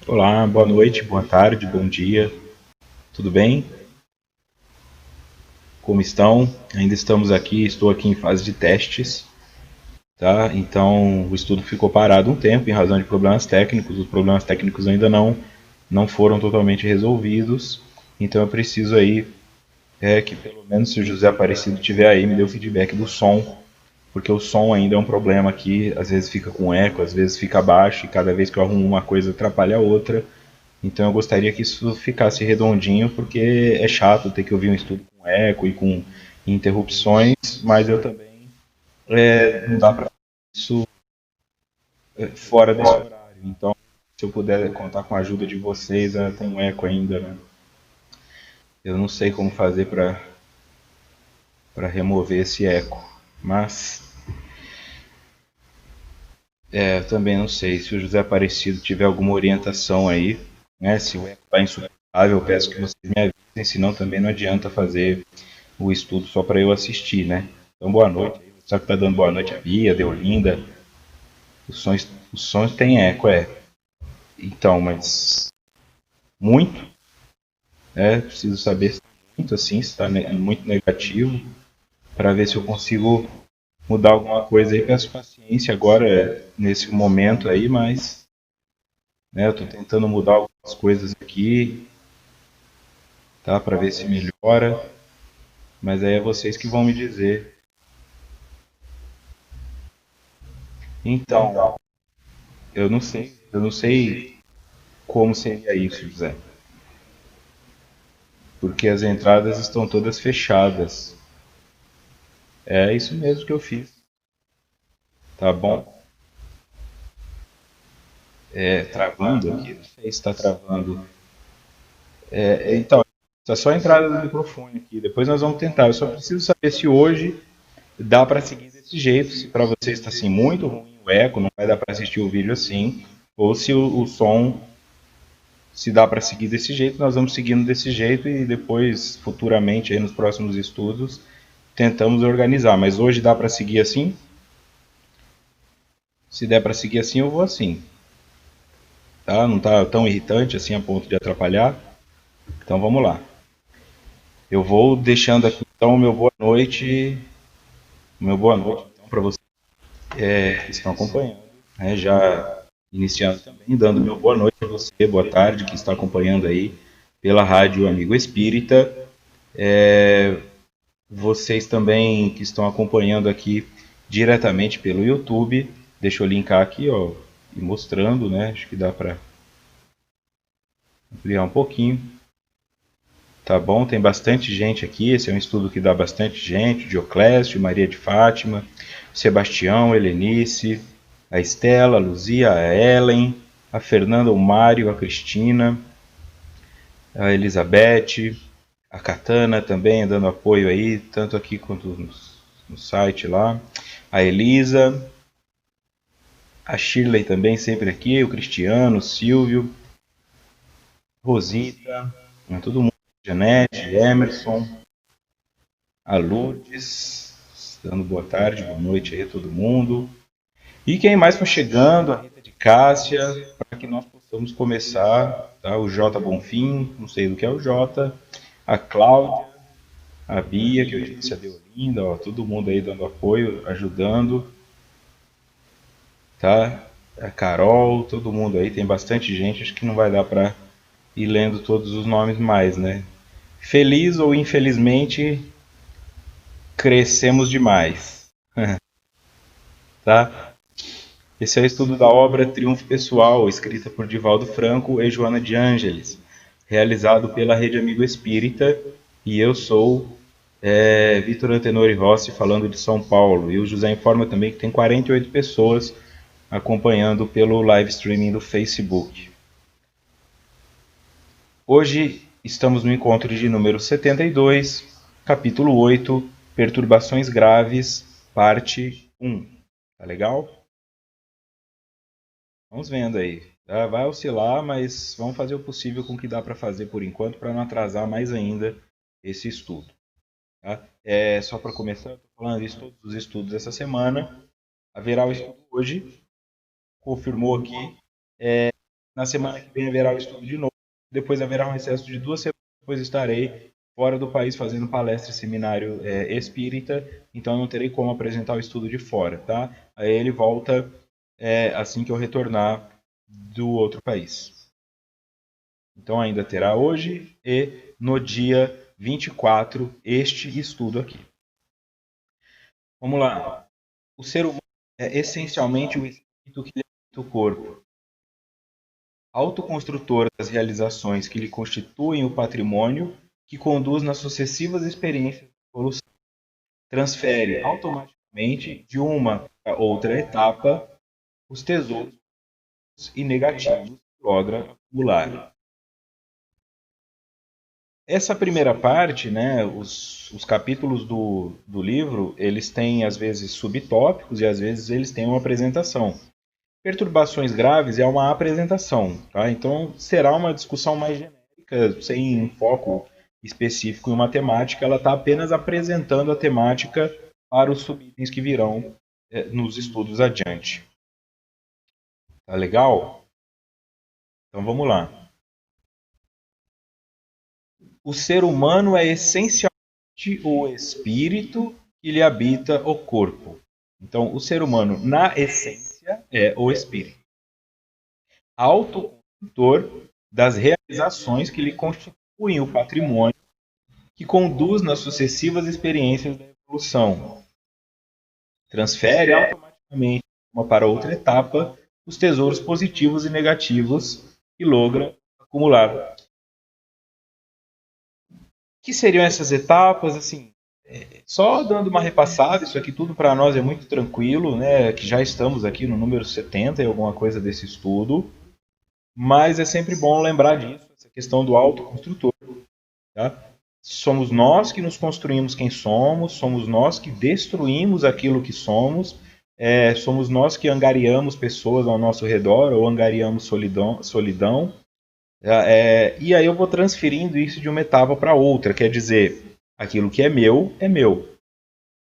Olá, boa noite, boa tarde, bom dia, tudo bem? Como estão? Ainda estamos aqui, estou aqui em fase de testes, tá? Então o estudo ficou parado um tempo em razão de problemas técnicos. Os problemas técnicos ainda não foram totalmente resolvidos, então eu preciso aí que pelo menos se o José Aparecido tiver aí, me dê o feedback do som, porque o som ainda é um problema aqui, às vezes fica com eco, às vezes fica baixo e cada vez que eu arrumo uma coisa atrapalha a outra. Então eu gostaria que isso ficasse redondinho, porque é chato ter que ouvir um estudo com eco e com interrupções, mas eu também não dá para isso fora desse horário. Então, se eu puder contar com a ajuda de vocês, tem um eco ainda, né? Eu não sei como fazer para remover esse eco, mas eu também não sei. Se o José Aparecido tiver alguma orientação aí, né? Se o eco está insuportável, eu peço que vocês me avisem, senão também não adianta fazer o estudo só para eu assistir, né? Então, boa noite. Só que tá dando boa noite a Bia, Deolinda. Os sons têm eco, é. Então, mas muito, preciso saber se tá muito assim, se está muito negativo, para ver se eu consigo mudar alguma coisa aí. Peço paciência agora, nesse momento aí, mas eu estou tentando mudar algumas coisas aqui, tá? Para ver se melhora. Mas aí é vocês que vão me dizer. Então, eu não sei como seria isso, José. Porque as entradas estão todas fechadas. É isso mesmo que eu fiz, tá bom? Travando aqui, não sei se está travando. Então, tá só a entrada do microfone aqui. Depois nós vamos tentar. Eu só preciso saber se hoje dá para seguir desse jeito. Se para você está assim muito ruim o eco, não vai dar para assistir o vídeo assim. Ou se o som, se dá para seguir desse jeito, nós vamos seguindo desse jeito e depois, futuramente, aí nos próximos estudos, tentamos organizar. Mas hoje dá para seguir assim? Se der para seguir assim, eu vou assim. Tá? Não tá tão irritante assim a ponto de atrapalhar. Então vamos lá. Eu vou deixando aqui então o meu boa noite então, para vocês que estão acompanhando, né? Já iniciando também, dando meu boa noite a você, boa tarde, que está acompanhando aí pela Rádio Amigo Espírita. Vocês também que estão acompanhando aqui diretamente pelo YouTube, deixa eu linkar aqui, ó, e mostrando, né? Acho que dá para ampliar um pouquinho. Tá bom, tem bastante gente aqui. Esse é um estudo que dá bastante gente: Dioclésio, Maria de Fátima, Sebastião, Helenice, a Estela, a Luzia, a Ellen, a Fernanda, o Mário, a Cristina, a Elizabeth, a Katana também dando apoio aí, tanto aqui quanto no site lá. A Elisa, a Shirley também sempre aqui, o Cristiano, o Silvio, Rosita, todo mundo, Janete, Emerson, a Lourdes, dando boa tarde, boa noite aí a todo mundo. E quem mais for chegando, a Rita de Cássia, para que nós possamos começar, tá? O J Bonfim, não sei do que é o J, a Cláudia, a Bia, que eu disse, a Deolinda, ó, todo mundo aí dando apoio, ajudando, tá? A Carol, todo mundo aí, tem bastante gente, acho que não vai dar para ir lendo todos os nomes mais, né? Feliz ou infelizmente, crescemos demais, tá? Esse é o estudo da obra Triunfo Pessoal, escrita por Divaldo Franco e Joana de Ângeles, realizado pela Rede Amigo Espírita, e eu sou Vitor Antenori Rossi, falando de São Paulo. E o José informa também que tem 48 pessoas acompanhando pelo live streaming do Facebook. Hoje estamos no encontro de número 72, capítulo 8, Perturbações Graves, parte 1. Tá legal? Vamos vendo aí. Vai oscilar, mas vamos fazer o possível com o que dá para fazer por enquanto para não atrasar mais ainda esse estudo. Tá? Só para começar, estou falando isso todos os estudos essa semana. Haverá o estudo hoje, confirmou aqui. Na semana que vem haverá o estudo de novo. Depois haverá um recesso de 2 semanas. Depois estarei fora do país fazendo palestra e seminário espírita. Então não terei como apresentar o estudo de fora, tá? Aí ele volta assim que eu retornar do outro país. Então ainda terá hoje e no dia 24 este estudo aqui. Vamos lá. O ser humano é essencialmente o espírito que lhe habita o corpo, autoconstrutor das realizações que lhe constituem o patrimônio que conduz nas sucessivas experiências de evolução. Transfere automaticamente de uma para outra etapa os tesouros e negativos que logra acumular. Essa primeira parte, né, os capítulos do livro, eles têm às vezes subtópicos e às vezes eles têm uma apresentação. Perturbações graves é uma apresentação, tá? Então será uma discussão mais genérica, sem foco específico em uma temática, ela está apenas apresentando a temática para os subitens que virão nos estudos adiante. Tá legal? Então vamos lá. O ser humano é essencialmente o espírito que lhe habita o corpo. Então, o ser humano, na essência, é o espírito. Autoconstrutor das realizações que lhe constituem o patrimônio que conduz nas sucessivas experiências da evolução. Transfere automaticamente de uma para outra etapa os tesouros positivos e negativos que logra acumular. Que seriam essas etapas? Assim, só dando uma repassada, isso aqui tudo para nós é muito tranquilo, né? Que já estamos aqui no número 70 e alguma coisa desse estudo, mas é sempre bom lembrar disso, essa questão do autoconstrutor. Tá? Somos nós que nos construímos quem somos nós que destruímos aquilo que somos nós que angariamos pessoas ao nosso redor ou angariamos solidão. E aí eu vou transferindo isso de uma etapa para outra, quer dizer, aquilo que é meu, é meu.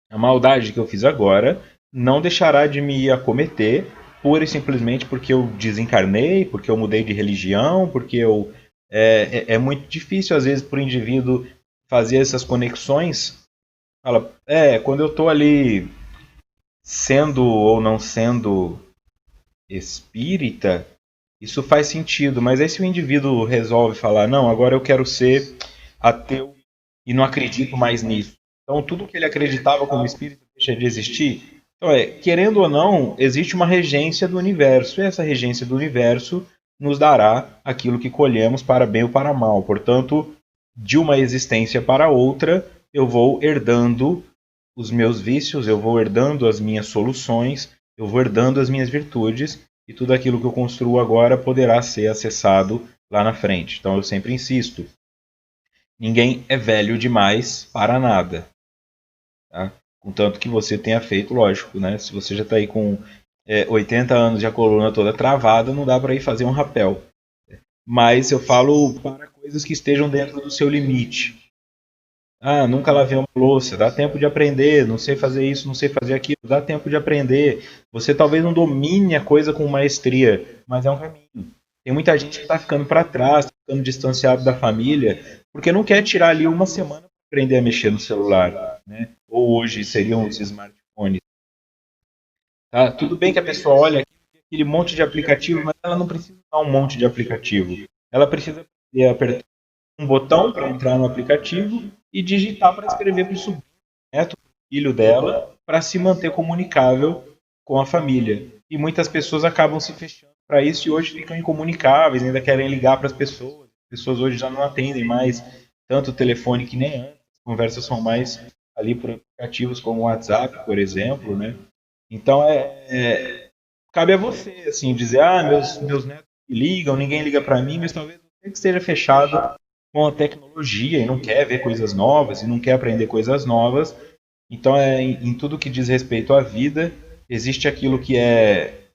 A maldade que eu fiz agora não deixará de me acometer pura e simplesmente porque eu desencarnei, porque eu mudei de religião, porque eu é muito difícil às vezes para o indivíduo fazer essas conexões. Fala, quando eu estou ali sendo ou não sendo espírita, isso faz sentido, mas aí se o indivíduo resolve falar, não, agora eu quero ser ateu e não acredito mais nisso. Então tudo que ele acreditava como espírito deixa de existir. Então, querendo ou não, existe uma regência do universo, e essa regência do universo nos dará aquilo que colhemos para bem ou para mal. Portanto, de uma existência para outra, eu vou herdando os meus vícios, eu vou herdando as minhas soluções, eu vou herdando as minhas virtudes, e tudo aquilo que eu construo agora poderá ser acessado lá na frente. Então eu sempre insisto, ninguém é velho demais para nada. Tá? Contanto que você tenha feito, lógico, né? Se você já está aí com 80 anos e a coluna toda travada, não dá para ir fazer um rapel. Mas eu falo para coisas que estejam dentro do seu limite. Ah, nunca lavei uma louça, dá tempo de aprender, não sei fazer isso, não sei fazer aquilo, dá tempo de aprender. Você talvez não domine a coisa com maestria, mas é um caminho. Tem muita gente que está ficando para trás, tá ficando distanciado da família, porque não quer tirar ali uma semana para aprender a mexer no celular, né? Ou hoje seriam os smartphones. Tá? Tudo bem que a pessoa olha aquele monte de aplicativo, mas ela não precisa usar um monte de aplicativo. Ela precisa apertar um botão para entrar no aplicativo e digitar para escrever para o sobrinho, neto, filho dela, para se manter comunicável com a família. E muitas pessoas acabam se fechando para isso e hoje ficam incomunicáveis, ainda querem ligar para as pessoas. As pessoas hoje já não atendem mais tanto o telefone que nem antes. As conversas são mais ali por aplicativos como o WhatsApp, por exemplo, né? Então cabe a você assim dizer, meus netos ligam, ninguém liga para mim, mas talvez você que esteja fechado com a tecnologia e não quer ver coisas novas e não quer aprender coisas novas. Então, em tudo que diz respeito à vida, existe aquilo que é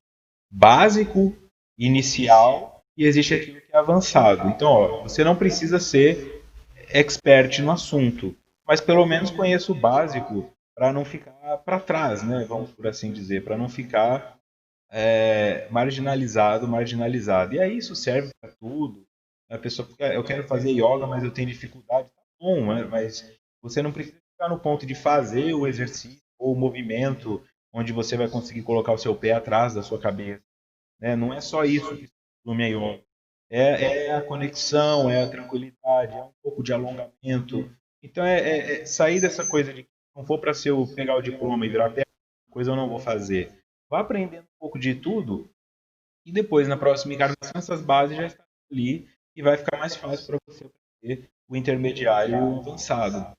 básico, inicial, e existe aquilo que é avançado. Então, você não precisa ser expert no assunto, mas pelo menos conheça o básico para não ficar para trás, né? Vamos por assim dizer, para não ficar marginalizado, marginalizado. E aí isso serve para tudo. A pessoa fica, eu quero fazer yoga, mas eu tenho dificuldade. Tá bom, né? Mas você não precisa ficar no ponto de fazer o exercício ou o movimento onde você vai conseguir colocar o seu pé atrás da sua cabeça. Né? Não é só isso que ilumina a yoga. É a conexão, é a tranquilidade, é um pouco de alongamento. Então é sair dessa coisa de que não for para ser pegar o diploma e virar pé, coisa eu não vou fazer. Vá aprendendo um pouco de tudo e depois, na próxima encarnação, essas bases já estão ali e vai ficar mais fácil para você aprender o intermediário e o avançado.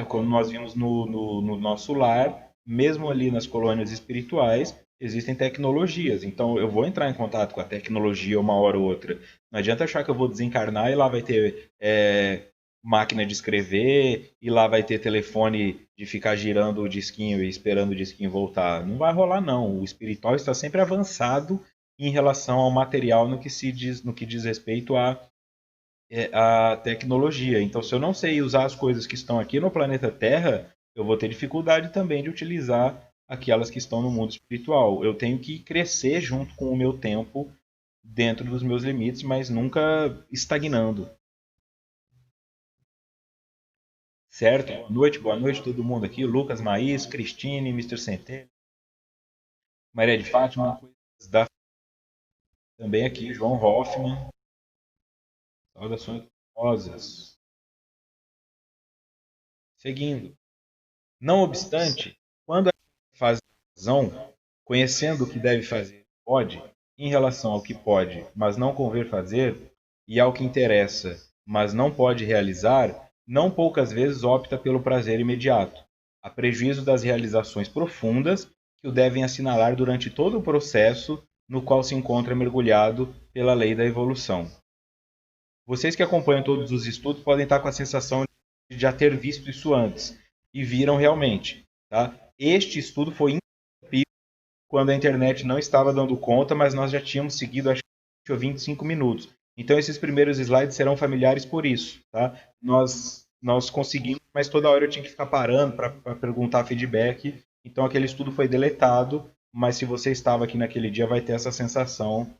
Como nós vimos no nosso lar, mesmo ali nas colônias espirituais, existem tecnologias. Então, eu vou entrar em contato com a tecnologia uma hora ou outra. Não adianta achar que eu vou desencarnar e lá vai ter máquina de escrever, e lá vai ter telefone de ficar girando o disquinho e esperando o disquinho voltar. Não vai rolar, não. O espiritual está sempre avançado em relação ao material no que diz respeito a tecnologia. Então, se eu não sei usar as coisas que estão aqui no planeta Terra, eu vou ter dificuldade também de utilizar aquelas que estão no mundo espiritual. Eu tenho que crescer junto com o meu tempo dentro dos meus limites, mas nunca estagnando. Certo? Boa noite todo mundo aqui. Lucas Maís, Cristine, Mr. Centeno, Maria de Fátima, também aqui, João Hoffman. Saudações rosas. Seguindo. Não obstante, quando a gente faz razão, conhecendo o que deve fazer, pode, em relação ao que pode, mas não convém fazer, e ao que interessa, mas não pode realizar, não poucas vezes opta pelo prazer imediato, a prejuízo das realizações profundas que o devem assinalar durante todo o processo no qual se encontra mergulhado pela lei da evolução. Vocês que acompanham todos os estudos podem estar com a sensação de já ter visto isso antes, e viram realmente. Tá? Este estudo foi interrompido quando a internet não estava dando conta, mas nós já tínhamos seguido, acho que 25 minutos. Então, esses primeiros slides serão familiares por isso. Tá? Nós conseguimos, mas toda hora eu tinha que ficar parando para perguntar feedback. Então, aquele estudo foi deletado, mas se você estava aqui naquele dia, vai ter essa sensação.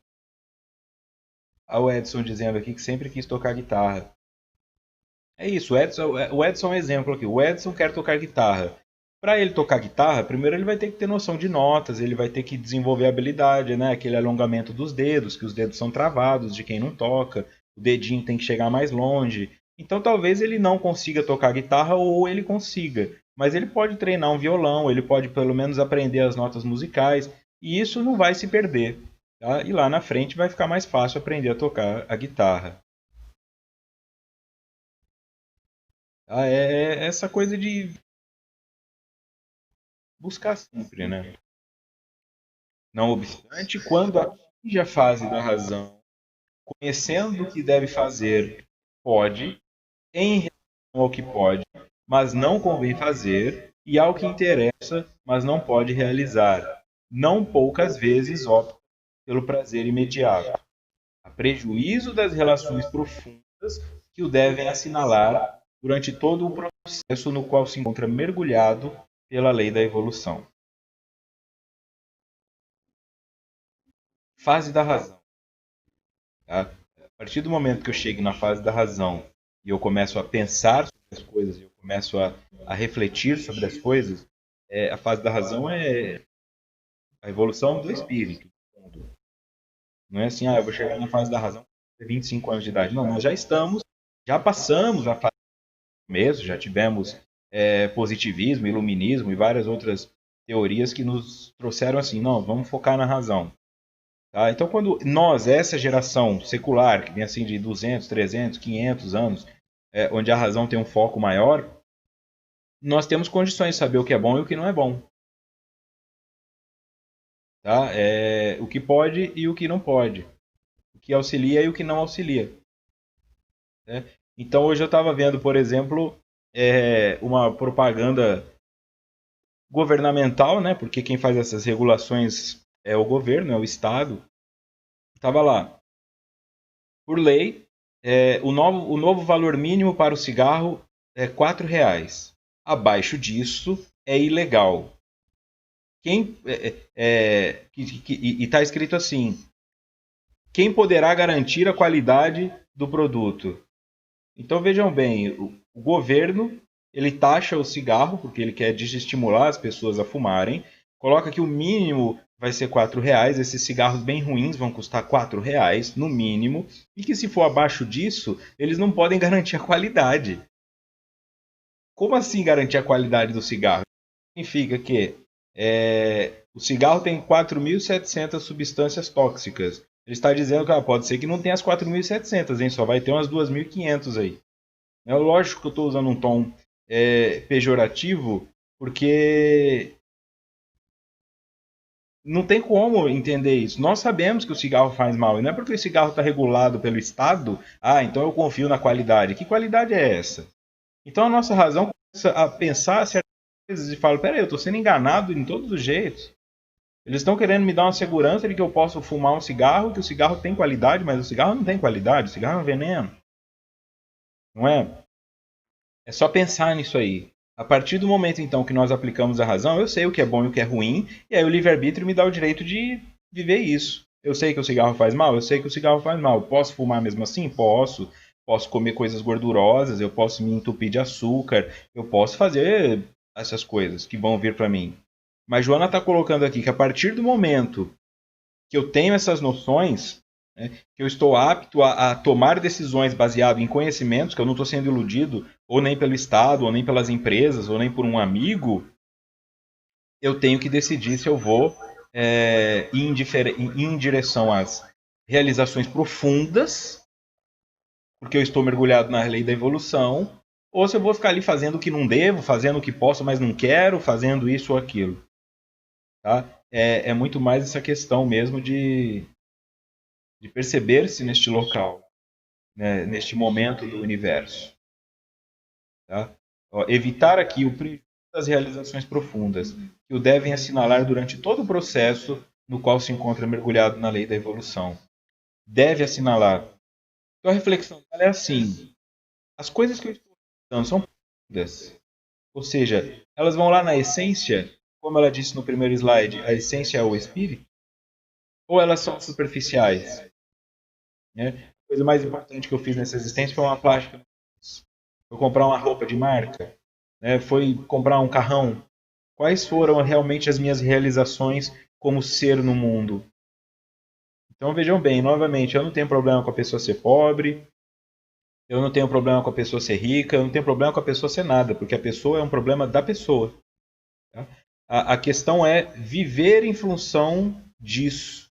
O Edson dizendo aqui que sempre quis tocar guitarra. É isso, o Edson é um exemplo aqui. O Edson quer tocar guitarra. Para ele tocar guitarra, primeiro ele vai ter que ter noção de notas, ele vai ter que desenvolver a habilidade, né? Aquele alongamento dos dedos, que os dedos são travados de quem não toca, o dedinho tem que chegar mais longe. Então talvez ele não consiga tocar guitarra ou ele consiga, mas ele pode treinar um violão, ele pode pelo menos aprender as notas musicais, e isso não vai se perder. Tá? E lá na frente vai ficar mais fácil aprender a tocar a guitarra. Tá? É essa coisa de buscar sempre, né? Não obstante, quando atinge a fase da razão, conhecendo o que deve fazer, pode, em relação ao que pode, mas não convém fazer, e ao que interessa, mas não pode realizar. Não poucas vezes opta pelo prazer imediato, a prejuízo das relações profundas que o devem assinalar durante todo o processo no qual se encontra mergulhado pela lei da evolução. Fase da razão. Tá? A partir do momento que eu chego na fase da razão e eu começo a pensar sobre as coisas, eu começo a refletir sobre as coisas, a fase da razão é a evolução do espírito. Não é assim, eu vou chegar na fase da razão com 25 anos de idade. Não, nós já estamos, já passamos a fase do começo, já tivemos positivismo, iluminismo e várias outras teorias que nos trouxeram assim, não, vamos focar na razão. Tá? Então, quando nós, essa geração secular, que vem assim de 200, 300, 500 anos, onde a razão tem um foco maior, nós temos condições de saber o que é bom e o que não é bom. Tá? O que pode e o que não pode. O que auxilia e o que não auxilia. Né? Então, hoje eu estava vendo, por exemplo, uma propaganda governamental, né? Porque quem faz essas regulações é o governo, é o Estado. Estava lá, por lei, o novo valor mínimo para o cigarro é R$ 4. Abaixo disso é ilegal. Quem e está escrito assim: quem poderá garantir a qualidade do produto? Então vejam bem, o governo ele taxa o cigarro porque ele quer desestimular as pessoas a fumarem, coloca que o mínimo vai ser R$ 4, esses cigarros bem ruins vão custar R$ 4 no mínimo, e que se for abaixo disso, eles não podem garantir a qualidade. Como assim garantir a qualidade do cigarro? Significa que o cigarro tem 4.700 substâncias tóxicas. Ele está dizendo que pode ser que não tenha as 4.700, hein? Só vai ter umas 2.500 aí. É lógico que eu estou usando um tom pejorativo, porque não tem como entender isso. Nós sabemos que o cigarro faz mal, e não é porque o cigarro está regulado pelo Estado, então eu confio na qualidade. Que qualidade é essa? Então a nossa razão começa a pensar certas coisas e fala: peraí, eu estou sendo enganado em todos os jeitos. Eles estão querendo me dar uma segurança de que eu posso fumar um cigarro, que o cigarro tem qualidade, mas o cigarro não tem qualidade, o cigarro é um veneno. Não é? É só pensar nisso aí. A partir do momento, então, que nós aplicamos a razão, eu sei o que é bom e o que é ruim, e aí o livre-arbítrio me dá o direito de viver isso. Eu sei que o cigarro faz mal, eu sei que o cigarro faz mal. Posso fumar mesmo assim? Posso. Posso comer coisas gordurosas, eu posso me entupir de açúcar, eu posso fazer essas coisas que vão vir para mim. Mas Joana está colocando aqui que a partir do momento que eu tenho essas noções, né, que eu estou apto a tomar decisões baseado em conhecimentos, que eu não estou sendo iludido ou nem pelo Estado, ou nem pelas empresas, ou nem por um amigo, eu tenho que decidir se eu vou ir em direção às realizações profundas, porque eu estou mergulhado na lei da evolução, ou se eu vou ficar ali fazendo o que não devo, fazendo o que posso, mas não quero, fazendo isso ou aquilo. Tá? É muito mais essa questão mesmo de perceber-se neste local, né, neste momento do universo. Tá? Evitar aqui o prejuízo das realizações profundas, que o devem assinalar durante todo o processo no qual se encontra mergulhado na lei da evolução. Deve assinalar. Então a reflexão é assim: as coisas que eu estou estudando são profundas, ou seja, elas vão lá na essência, como ela disse no primeiro slide, a essência é o espírito, ou elas são superficiais? Né? A coisa mais importante que eu fiz nessa existência foi uma plástica. Foi comprar uma roupa de marca, né? Foi comprar um carrão. Quais foram realmente as minhas realizações como ser no mundo? Então vejam bem, novamente, eu não tenho problema com a pessoa ser pobre, eu não tenho problema com a pessoa ser rica, eu não tenho problema com a pessoa ser nada, porque a pessoa é um problema da pessoa. Tá? A questão é viver em função disso.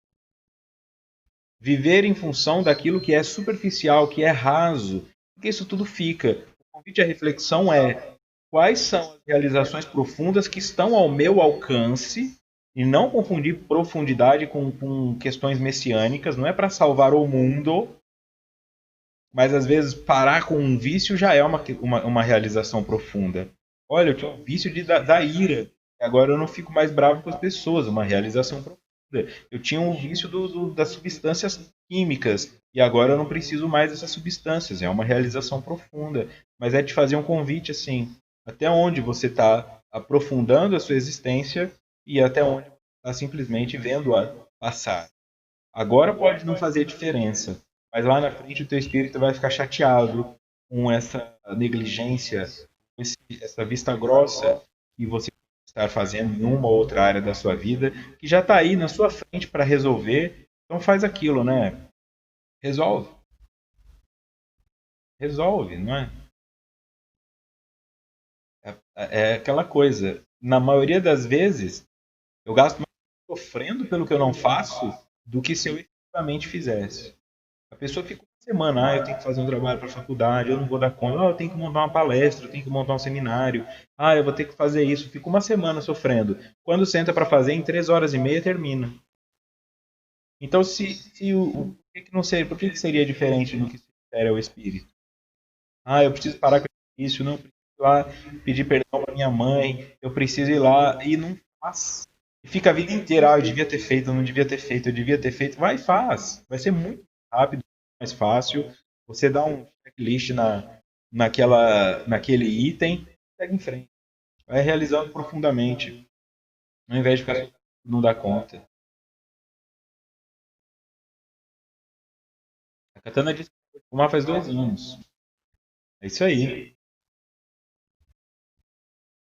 Viver em função daquilo que é superficial, que é raso, porque isso tudo fica. O convite à reflexão é: quais são as realizações profundas que estão ao meu alcance, e não confundir profundidade com questões messiânicas, não é para salvar o mundo, mas às vezes parar com um vício já é uma realização profunda. Olha, eu tinha um vício da ira, agora eu não fico mais bravo com as pessoas, uma realização profunda. Eu tinha um vício das substâncias químicas, e agora eu não preciso mais dessas substâncias, é uma realização profunda. Mas é te fazer um convite assim: até onde você está aprofundando a sua existência e até onde está simplesmente vendo-a passar. Agora pode não fazer diferença, mas lá na frente o teu espírito vai ficar chateado com essa negligência, com essa vista grossa que você está fazendo em uma ou outra área da sua vida, que já está aí na sua frente para resolver. Então faz aquilo, né? Resolve. Resolve, não é? É aquela coisa. Na maioria das vezes, eu gasto mais sofrendo pelo que eu não faço do que se eu efetivamente fizesse. A pessoa fica uma semana: eu tenho que fazer um trabalho para a faculdade, eu não vou dar conta, eu tenho que montar uma palestra, eu tenho que montar um seminário, eu vou ter que fazer isso. Fica uma semana sofrendo. Quando senta para fazer, em 3 horas e meia termina. Então, se por que não seria, por que seria diferente no que se refere ao espírito? Eu preciso parar com isso, não, eu preciso ir lá pedir perdão para minha mãe, eu preciso ir lá e não faz. E fica a vida inteira: eu devia ter feito, eu não devia ter feito, eu devia ter feito. Vai e faz. Vai ser muito rápido, mais fácil. Você dá um checklist naquele item, segue em frente. Vai realizando profundamente. Ao invés de ficar não dar conta. A Katana disse que foi fumar faz 2 anos. É isso aí.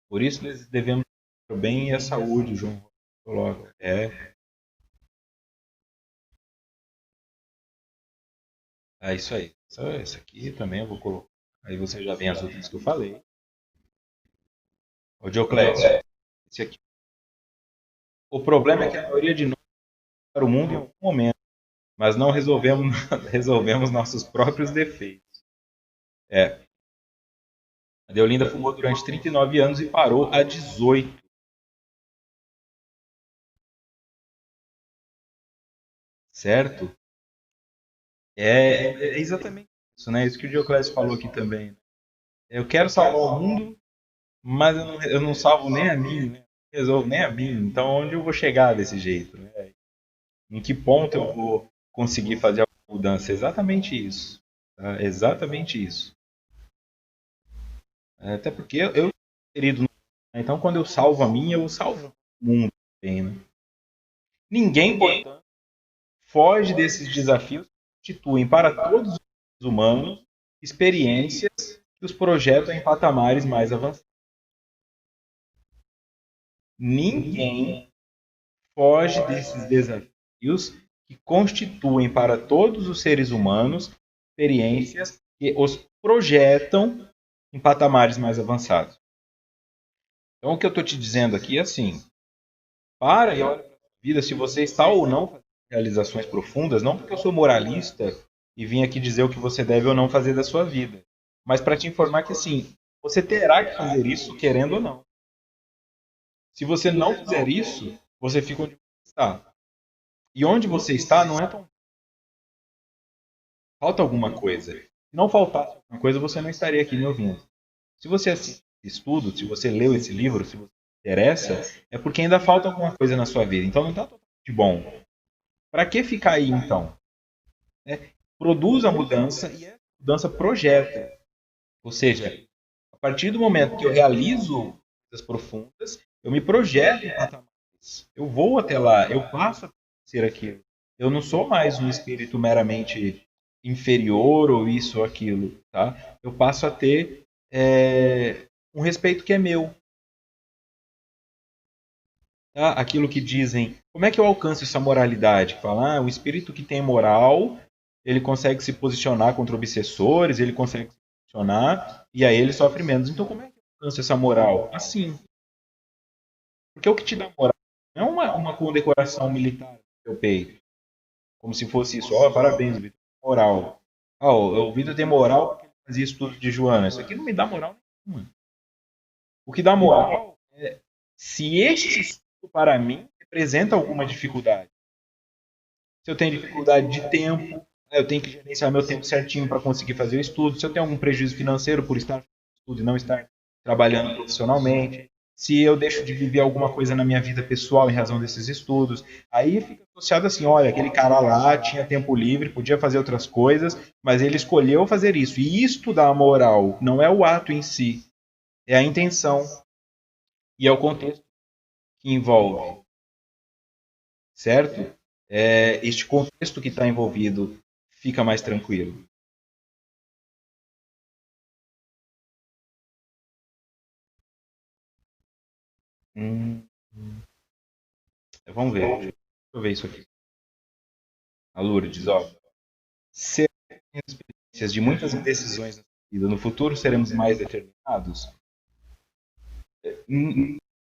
Por isso devemos o bem e a saúde, João coloca. É isso aí. Essa aqui também eu vou colocar. Aí você já vem as outras que eu falei. O Dioclésio, esse aqui. O problema é que a maioria de nós para o mundo em algum momento, mas não resolvemos, resolvemos nossos próprios defeitos. A Deolinda fumou durante 39 anos e parou a 18. Certo? É exatamente isso, né? Isso que o Dioclésio falou aqui também. Eu quero salvar o mundo, mas eu não salvo nem a mim, né? Não resolvo nem a mim. Então, onde eu vou chegar desse jeito? Né? Em que ponto eu vou conseguir fazer a mudança? Exatamente isso. Tá? Exatamente isso. Até porque eu querido, então quando eu salvo a mim, eu salvo o mundo também, né? Ninguém, portanto, foge desses desafios que constituem para todos os humanos experiências que os projetam em patamares mais avançados. Ninguém foge desses desafios que constituem para todos os seres humanos experiências que os projetam em patamares mais avançados. Então, o que eu estou te dizendo aqui é assim: para e olha para a sua vida se você está ou não fazendo realizações profundas, não porque eu sou moralista e vim aqui dizer o que você deve ou não fazer da sua vida, mas para te informar que assim, você terá que fazer isso querendo ou não. Se você não fizer isso, você fica onde você está. E onde você está não é tão. Falta alguma coisa. Se não faltasse alguma coisa, você não estaria aqui me ouvindo. Se você assiste esse estudo, se você leu esse livro, se você se interessa, é porque ainda falta alguma coisa na sua vida. Então não está totalmente bom. Para que ficar aí então? Produz a mudança e a mudança projeta. Ou seja, a partir do momento que eu realizo coisas profundas, eu me projeto em patamares. Eu vou até lá, eu passo a ser aquilo. Eu não sou mais um espírito meramente inferior ou isso ou aquilo, tá? Eu passo a ter um respeito que é meu, tá? Aquilo que dizem, como é que eu alcanço essa moralidade? Falar, o espírito que tem moral, ele consegue se posicionar contra obsessores, ele consegue se posicionar e aí ele sofre menos. Então como é que eu alcanço essa moral? Assim, porque o que te dá moral não é uma condecoração militar no seu peito, como se fosse isso, ó, oh, parabéns, Vitor, moral. Oh, o Vitor tem moral porque ele fazia estudo de Joana. Isso aqui não me dá moral nenhuma. O que dá moral é se este estudo para mim representa alguma dificuldade. Se eu tenho dificuldade de tempo, eu tenho que gerenciar meu tempo certinho para conseguir fazer o estudo. Se eu tenho algum prejuízo financeiro por estar fazendo estudo e não estar trabalhando profissionalmente, se eu deixo de viver alguma coisa na minha vida pessoal em razão desses estudos, aí fica associado assim, olha, aquele cara lá tinha tempo livre, podia fazer outras coisas, mas ele escolheu fazer isso. E isto dá a moral, não é o ato em si, é a intenção e é o contexto que envolve, certo? Este contexto que está envolvido fica mais tranquilo. Hum, vamos ver. Deixa eu ver isso aqui. A Lourdes, ó. Ser experiências de muitas indecisões na vida. No futuro seremos mais determinados.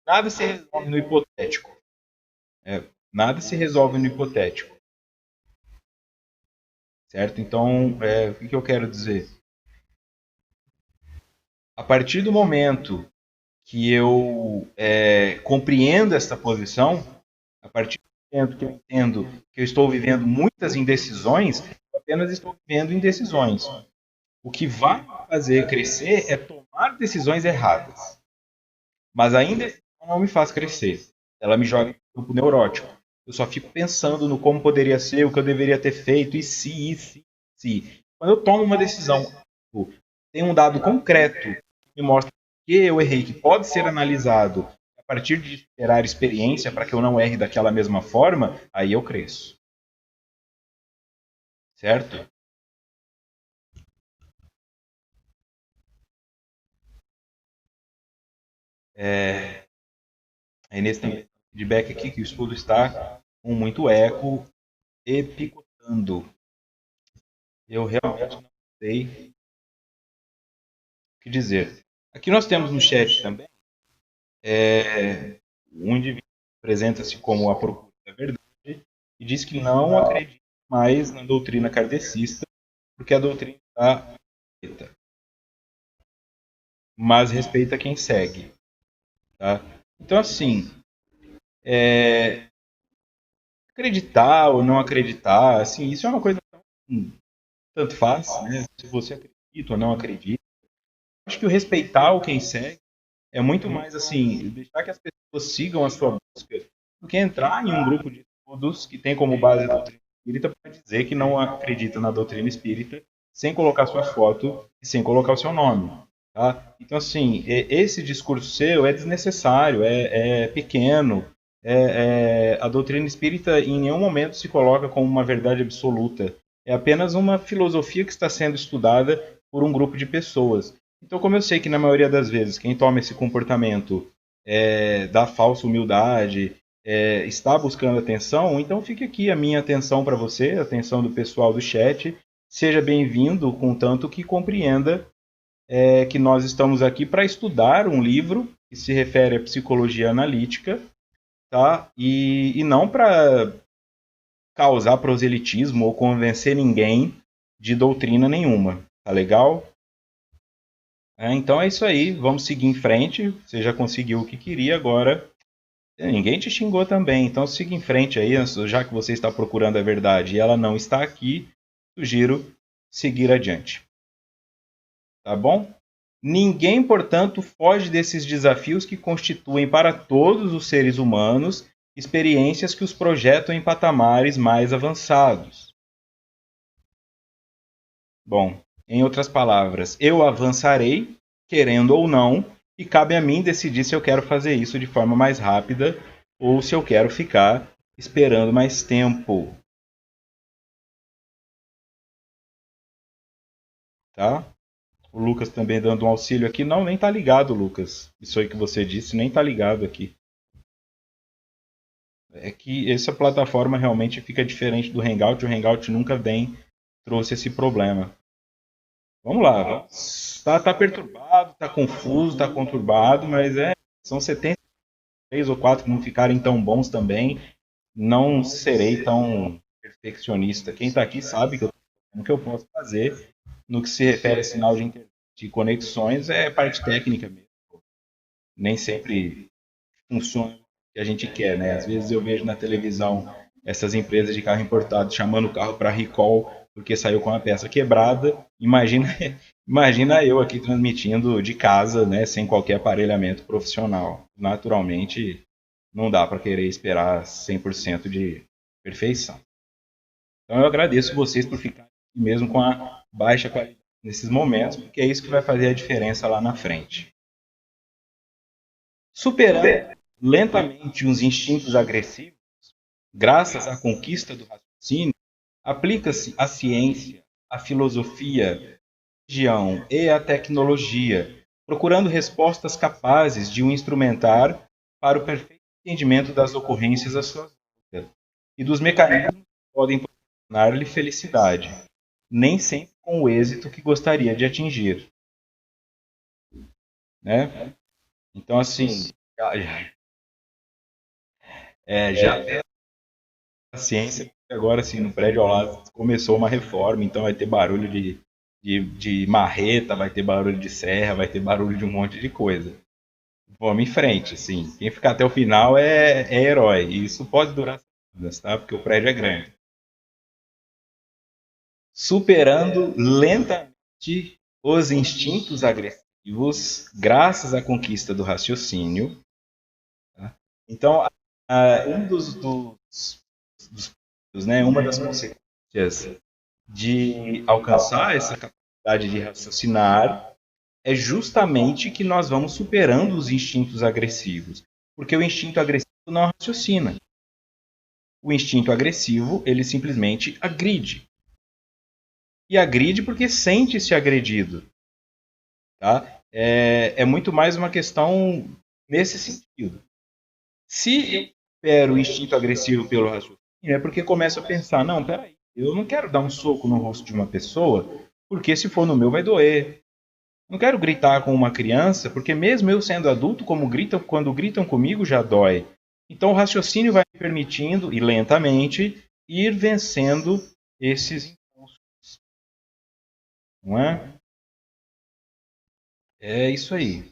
Nada se resolve no hipotético. Nada se resolve no hipotético. Certo? Então, o que eu quero dizer? A partir do momento que eu compreendo esta posição, a partir do momento que eu entendo que eu estou vivendo muitas indecisões, eu apenas estou vivendo indecisões. O que vai fazer crescer é tomar decisões erradas. Mas a indecisão não me faz crescer. Ela me joga no campo neurótico. Eu só fico pensando no como poderia ser, o que eu deveria ter feito, e se. Quando eu tomo uma decisão, tem um dado concreto que me mostra que eu errei, que pode ser analisado. A partir de gerar experiência para que eu não erre daquela mesma forma, aí eu cresço. Certo? Aí nesse feedback aqui que o estudo está com muito eco e picotando. Eu realmente não sei o que dizer. Aqui nós temos no chat também um indivíduo que apresenta-se como a procura da verdade e diz que não acredita mais na doutrina kardecista porque a doutrina está feita, mas respeita quem segue. Tá? Então, assim, acreditar ou não acreditar, assim, isso é uma coisa tão, tanto faz, né? Se você acredita ou não acredita. Acho que o respeitar o quem segue é muito mais assim, deixar que as pessoas sigam a sua busca do que entrar em um grupo de estudos que tem como base a doutrina espírita para dizer que não acredita na doutrina espírita sem colocar sua foto e sem colocar o seu nome. Tá? Então, assim, esse discurso seu é desnecessário, é pequeno. A doutrina espírita em nenhum momento se coloca como uma verdade absoluta. É apenas uma filosofia que está sendo estudada por um grupo de pessoas. Então, como eu sei que na maioria das vezes quem toma esse comportamento da falsa humildade está buscando atenção, então fique aqui a minha atenção para você, a atenção do pessoal do chat. Seja bem-vindo, contanto que compreenda que nós estamos aqui para estudar um livro que se refere à psicologia analítica, tá? E não para causar proselitismo ou convencer ninguém de doutrina nenhuma, tá legal? Então é isso aí, vamos seguir em frente. Você já conseguiu o que queria, agora ninguém te xingou também, então siga em frente aí, já que você está procurando a verdade e ela não está aqui, sugiro seguir adiante. Tá bom? Ninguém, portanto, foge desses desafios que constituem para todos os seres humanos experiências que os projetam em patamares mais avançados. Bom, em outras palavras, eu avançarei, querendo ou não, e cabe a mim decidir se eu quero fazer isso de forma mais rápida ou se eu quero ficar esperando mais tempo. Tá? O Lucas também dando um auxílio aqui. Não, nem tá ligado, Lucas. Isso aí que você disse, nem tá ligado aqui. É que essa plataforma realmente fica diferente do Hangout. O Hangout nunca vem, trouxe esse problema. Vamos lá. Tá perturbado, tá confuso, tá conturbado, mas são 73 ou 4 que não ficarem tão bons também. Não serei tão perfeccionista. Quem está aqui sabe que o que eu posso fazer no que se refere a sinal de internet e conexões é parte técnica mesmo. Nem sempre funciona o que a gente quer, né? Às vezes eu vejo na televisão essas empresas de carro importado chamando o carro para recall porque saiu com a peça quebrada. Imagina eu aqui transmitindo de casa, né, sem qualquer aparelhamento profissional. Naturalmente, não dá para querer esperar 100% de perfeição. Então eu agradeço vocês por ficarem mesmo com a baixa qualidade nesses momentos, porque é isso que vai fazer a diferença lá na frente. Superando lentamente os instintos agressivos, graças à conquista do raciocínio, aplica-se a ciência, a filosofia, a religião e a tecnologia, procurando respostas capazes de o instrumentar para o perfeito entendimento das ocorrências à sua vida e dos mecanismos que podem proporcionar-lhe felicidade, nem sempre com o êxito que gostaria de atingir. Né? Então, assim, já a ciência, agora assim, no prédio ao lado começou uma reforma, então vai ter barulho de marreta, vai ter barulho de serra, vai ter barulho de um monte de coisa. Vamos em frente, assim. Quem ficar até o final é herói. E isso pode durar semanas, tá? Porque o prédio é grande. Superando lentamente os instintos agressivos, graças à conquista do raciocínio. Tá? Então, um uma das consequências de alcançar essa capacidade de raciocinar é justamente que nós vamos superando os instintos agressivos. Porque o instinto agressivo não raciocina. O instinto agressivo, ele simplesmente agride. E agride porque sente-se agredido. Tá? É muito mais uma questão nesse sentido. Se eu supero o instinto agressivo pelo raciocínio, é porque começo a pensar, não, peraí, eu não quero dar um soco no rosto de uma pessoa, porque se for no meu vai doer. Não quero gritar com uma criança, porque mesmo eu sendo adulto, quando gritam comigo já dói. Então o raciocínio vai me permitindo, e lentamente, ir vencendo esses impulsos, não é? É isso aí.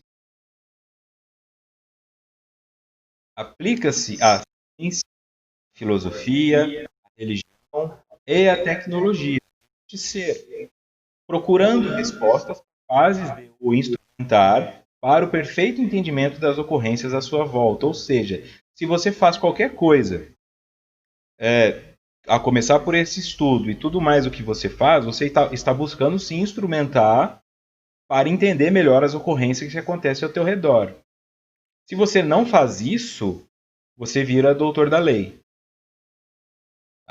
Aplica-se a ciência, a filosofia, a religião e a tecnologia de ser, procurando respostas capazes de o instrumentar para o perfeito entendimento das ocorrências à sua volta. Ou seja, se você faz qualquer coisa, a começar por esse estudo e tudo mais o que você faz, você está buscando se instrumentar para entender melhor as ocorrências que acontecem ao teu redor. Se você não faz isso, você vira doutor da lei.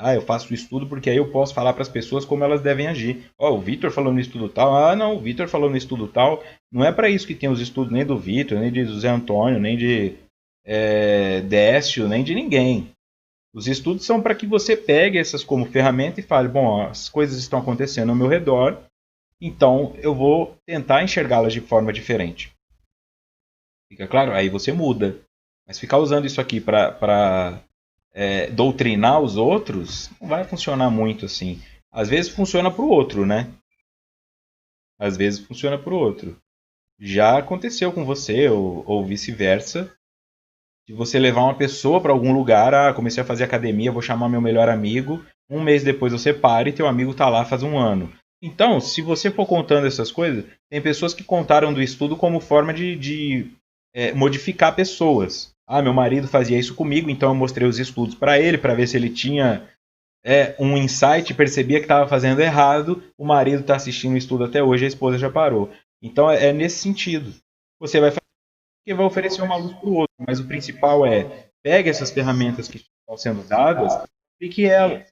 Ah, eu faço o estudo porque aí eu posso falar para as pessoas como elas devem agir. Ó, o Vitor falou no estudo tal. Ah, não, o Vitor falou no estudo tal. Não é para isso que tem os estudos nem do Vitor, nem de José Antônio, nem de Décio, nem de ninguém. Os estudos são para que você pegue essas como ferramenta e fale, bom, as coisas estão acontecendo ao meu redor, então eu vou tentar enxergá-las de forma diferente. Fica claro? Aí você muda. Mas ficar usando isso aqui para doutrinar os outros, não vai funcionar muito assim. Às vezes funciona para o outro, né? Às vezes funciona para o outro. Já aconteceu com você, ou vice-versa, de você levar uma pessoa para algum lugar, comecei a fazer academia, vou chamar meu melhor amigo, um mês depois você para e teu amigo está lá faz um ano. Então, se você for contando essas coisas, tem pessoas que contaram do estudo como forma de modificar pessoas. Ah, meu marido fazia isso comigo, então eu mostrei os estudos para ele, para ver se ele tinha um insight, percebia que estava fazendo errado, o marido está assistindo o estudo até hoje, a esposa já parou. Então é nesse sentido. Você vai fazer que vai oferecer uma luz para o outro, mas o principal é pegue essas ferramentas que estão sendo dadas e aplique elas.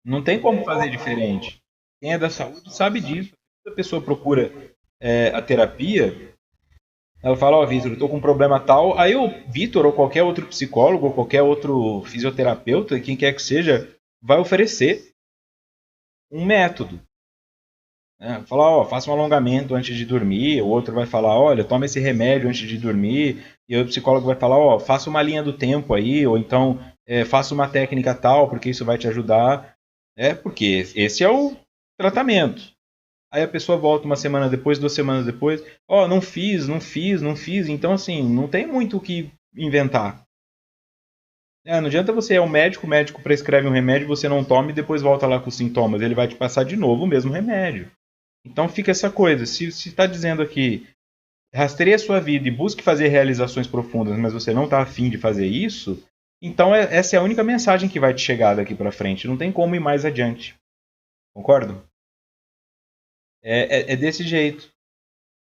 Não tem como fazer diferente. Quem é da saúde sabe disso. Quando a pessoa procura a terapia, ela fala, ó, Vitor, eu tô com um problema tal. Aí o Vitor, ou qualquer outro psicólogo, ou qualquer outro fisioterapeuta, quem quer que seja, vai oferecer um método. Né? Falar, ó, faça um alongamento antes de dormir. O outro vai falar, olha, toma esse remédio antes de dormir. E o psicólogo vai falar, ó, faça uma linha do tempo aí, ou então faça uma técnica tal, porque isso vai te ajudar. Porque esse é o tratamento. Aí a pessoa volta uma semana depois, 2 semanas depois, ó, não fiz, não fiz, não fiz. Então, assim, não tem muito o que inventar. Não adianta você ir ao médico, o médico prescreve um remédio, você não toma e depois volta lá com os sintomas. Ele vai te passar de novo o mesmo remédio. Então fica essa coisa. Se está dizendo aqui, rastreie a sua vida e busque fazer realizações profundas, mas você não está afim de fazer isso, então essa é a única mensagem que vai te chegar daqui para frente. Não tem como ir mais adiante. Concordo? É desse jeito.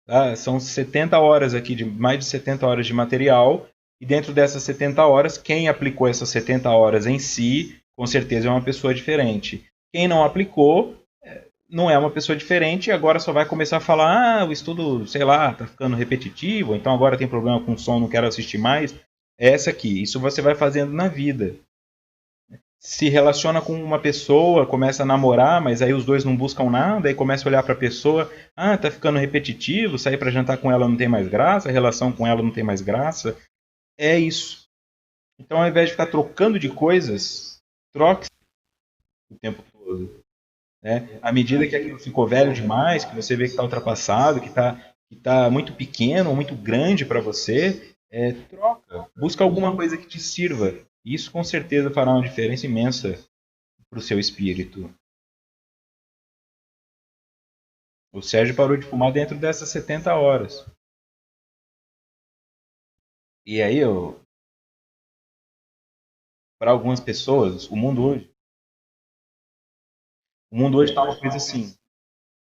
Tá? São 70 horas aqui, mais de 70 horas de material, e dentro dessas 70 horas, quem aplicou essas 70 horas em si, com certeza é uma pessoa diferente. Quem não aplicou, não é uma pessoa diferente e agora só vai começar a falar, o estudo, sei lá, tá ficando repetitivo, então agora tem problema com som, não quero assistir mais. É essa aqui, isso você vai fazendo na vida. Se relaciona com uma pessoa, começa a namorar, mas aí os dois não buscam nada, aí começa a olhar para a pessoa, tá ficando repetitivo, sair para jantar com ela não tem mais graça, a relação com ela não tem mais graça. É isso. Então, ao invés de ficar trocando de coisas, troque o tempo todo. Né? À medida que aquilo ficou velho demais, que você vê que está ultrapassado, que tá muito pequeno ou muito grande para você, troca. Busca alguma coisa que te sirva. Isso com certeza fará uma diferença imensa para o seu espírito. O Sérgio parou de fumar dentro dessas 70 horas. E aí, para algumas pessoas, o mundo hoje está uma coisa assim.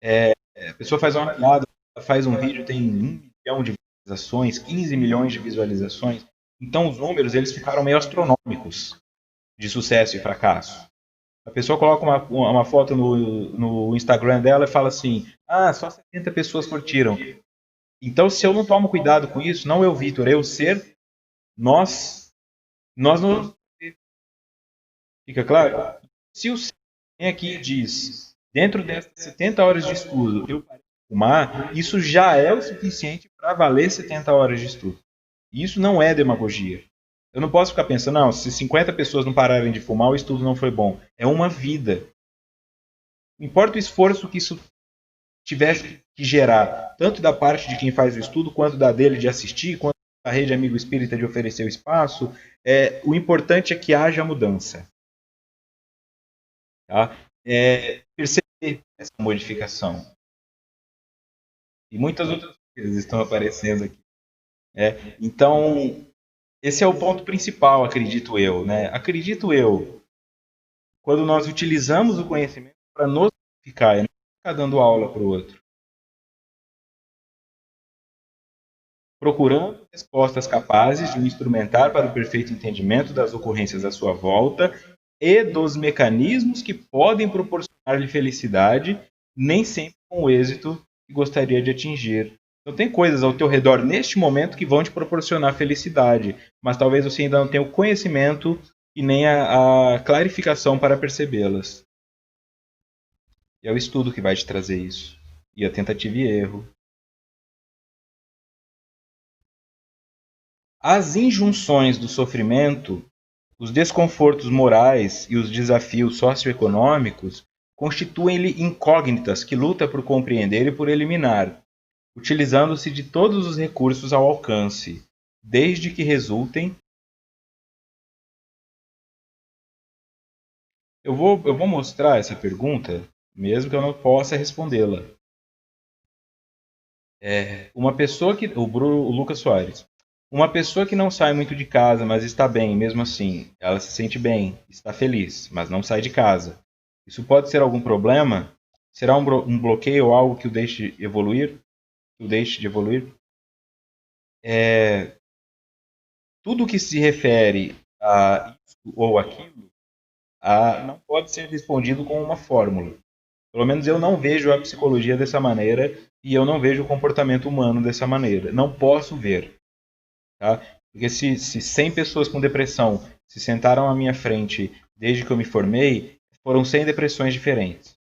A pessoa faz uma piada, faz um vídeo, tem 1 milhão de visualizações, 15 milhões de visualizações. Então os números eles ficaram meio astronômicos de sucesso e fracasso. A pessoa coloca uma foto no Instagram dela e fala assim: ah, só 70 pessoas curtiram. Então, se eu não tomo cuidado com isso, não eu, Vitor, eu ser, nós não. Fica claro? Se o ser aqui diz, dentro dessas 70 horas de estudo, eu parei de fumar, isso já é o suficiente para valer 70 horas de estudo. Isso não é demagogia. Eu não posso ficar pensando, não, se 50 pessoas não pararem de fumar, o estudo não foi bom. É uma vida. Não importa o esforço que isso tivesse que gerar, tanto da parte de quem faz o estudo, quanto da dele de assistir, quanto da rede Amigo Espírita de oferecer o espaço, o importante é que haja mudança. Tá? Perceber essa modificação. E muitas outras coisas estão aparecendo aqui. Então, esse é o ponto principal, acredito eu. Né? Acredito eu, quando nós utilizamos o conhecimento para nos modificar, e não ficar dando aula para o outro. Procurando respostas capazes de o instrumentar para o perfeito entendimento das ocorrências à sua volta e dos mecanismos que podem proporcionar-lhe felicidade, nem sempre com o êxito que gostaria de atingir. Então tem coisas ao teu redor neste momento que vão te proporcionar felicidade, mas talvez você ainda não tenha o conhecimento e nem a clarificação para percebê-las. E é o estudo que vai te trazer isso. E a tentativa e erro. As injunções do sofrimento, os desconfortos morais e os desafios socioeconômicos constituem-lhe incógnitas que luta por compreender e por eliminar, utilizando-se de todos os recursos ao alcance, desde que resultem. Eu vou mostrar essa pergunta, mesmo que eu não possa respondê-la. Uma pessoa que. O Lucas Soares. Uma pessoa que não sai muito de casa, mas está bem, mesmo assim, ela se sente bem, está feliz, mas não sai de casa. Isso pode ser algum problema? Será um bloqueio ou algo que o deixe evoluir? Que o deixe de evoluir? Tudo que se refere a isso ou aquilo não pode ser respondido com uma fórmula. Pelo menos eu não vejo a psicologia dessa maneira e eu não vejo o comportamento humano dessa maneira. Não posso ver. Tá? Porque se 100 pessoas com depressão se sentaram à minha frente desde que eu me formei, foram 100 depressões diferentes.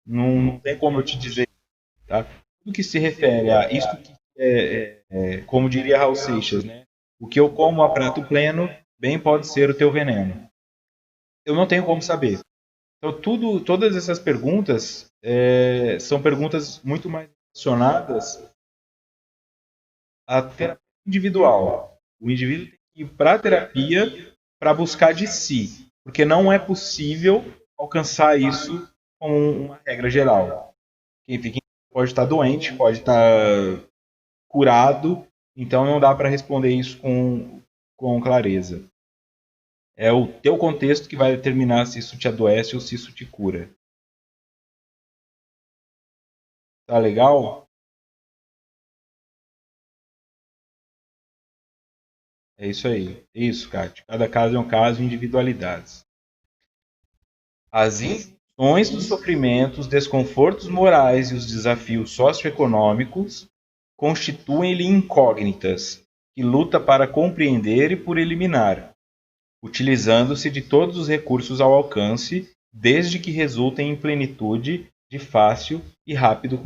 Não tem como eu te dizer. Tá? Tudo que se refere a isso que como diria Raul Seixas, né? O que eu como a prato pleno, bem pode ser o teu veneno. Eu não tenho como saber. Então, todas essas perguntas são perguntas muito mais relacionadas à terapia individual. O indivíduo tem que ir para a terapia para buscar de si, porque não é possível alcançar isso com uma regra geral. Quem fica pode estar doente, pode estar curado, então não dá para responder isso com clareza. É o teu contexto que vai determinar se isso te adoece ou se isso te cura. Tá legal? É isso aí. É isso, Kátia. Cada caso é um caso, individualidades. As injunções dos sofrimentos, desconfortos morais e os desafios socioeconômicos constituem-lhe incógnitas, que luta para compreender e por eliminar, utilizando-se de todos os recursos ao alcance, desde que resultem em plenitude de fácil e rápido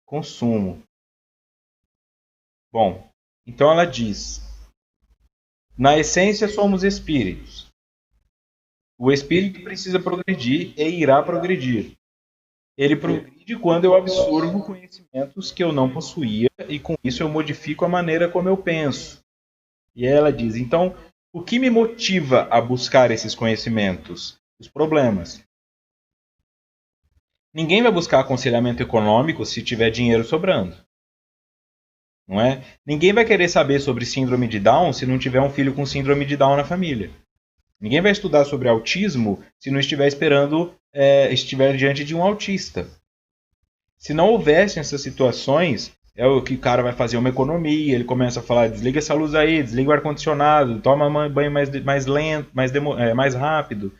consumo. Bom, então ela diz: na essência somos espíritos. O espírito precisa progredir e irá progredir. Ele progride quando eu absorvo conhecimentos que eu não possuía e com isso eu modifico a maneira como eu penso. E ela diz: então, o que me motiva a buscar esses conhecimentos? Os problemas. Ninguém vai buscar aconselhamento econômico se tiver dinheiro sobrando. Não é? Ninguém vai querer saber sobre síndrome de Down se não tiver um filho com síndrome de Down na família. Ninguém vai estudar sobre autismo se não estiver estiver diante de um autista. Se não houvessem essas situações, É o que o cara vai fazer uma economia, ele começa a falar, desliga essa luz aí, desliga o ar-condicionado, toma banho mais lento, mais rápido.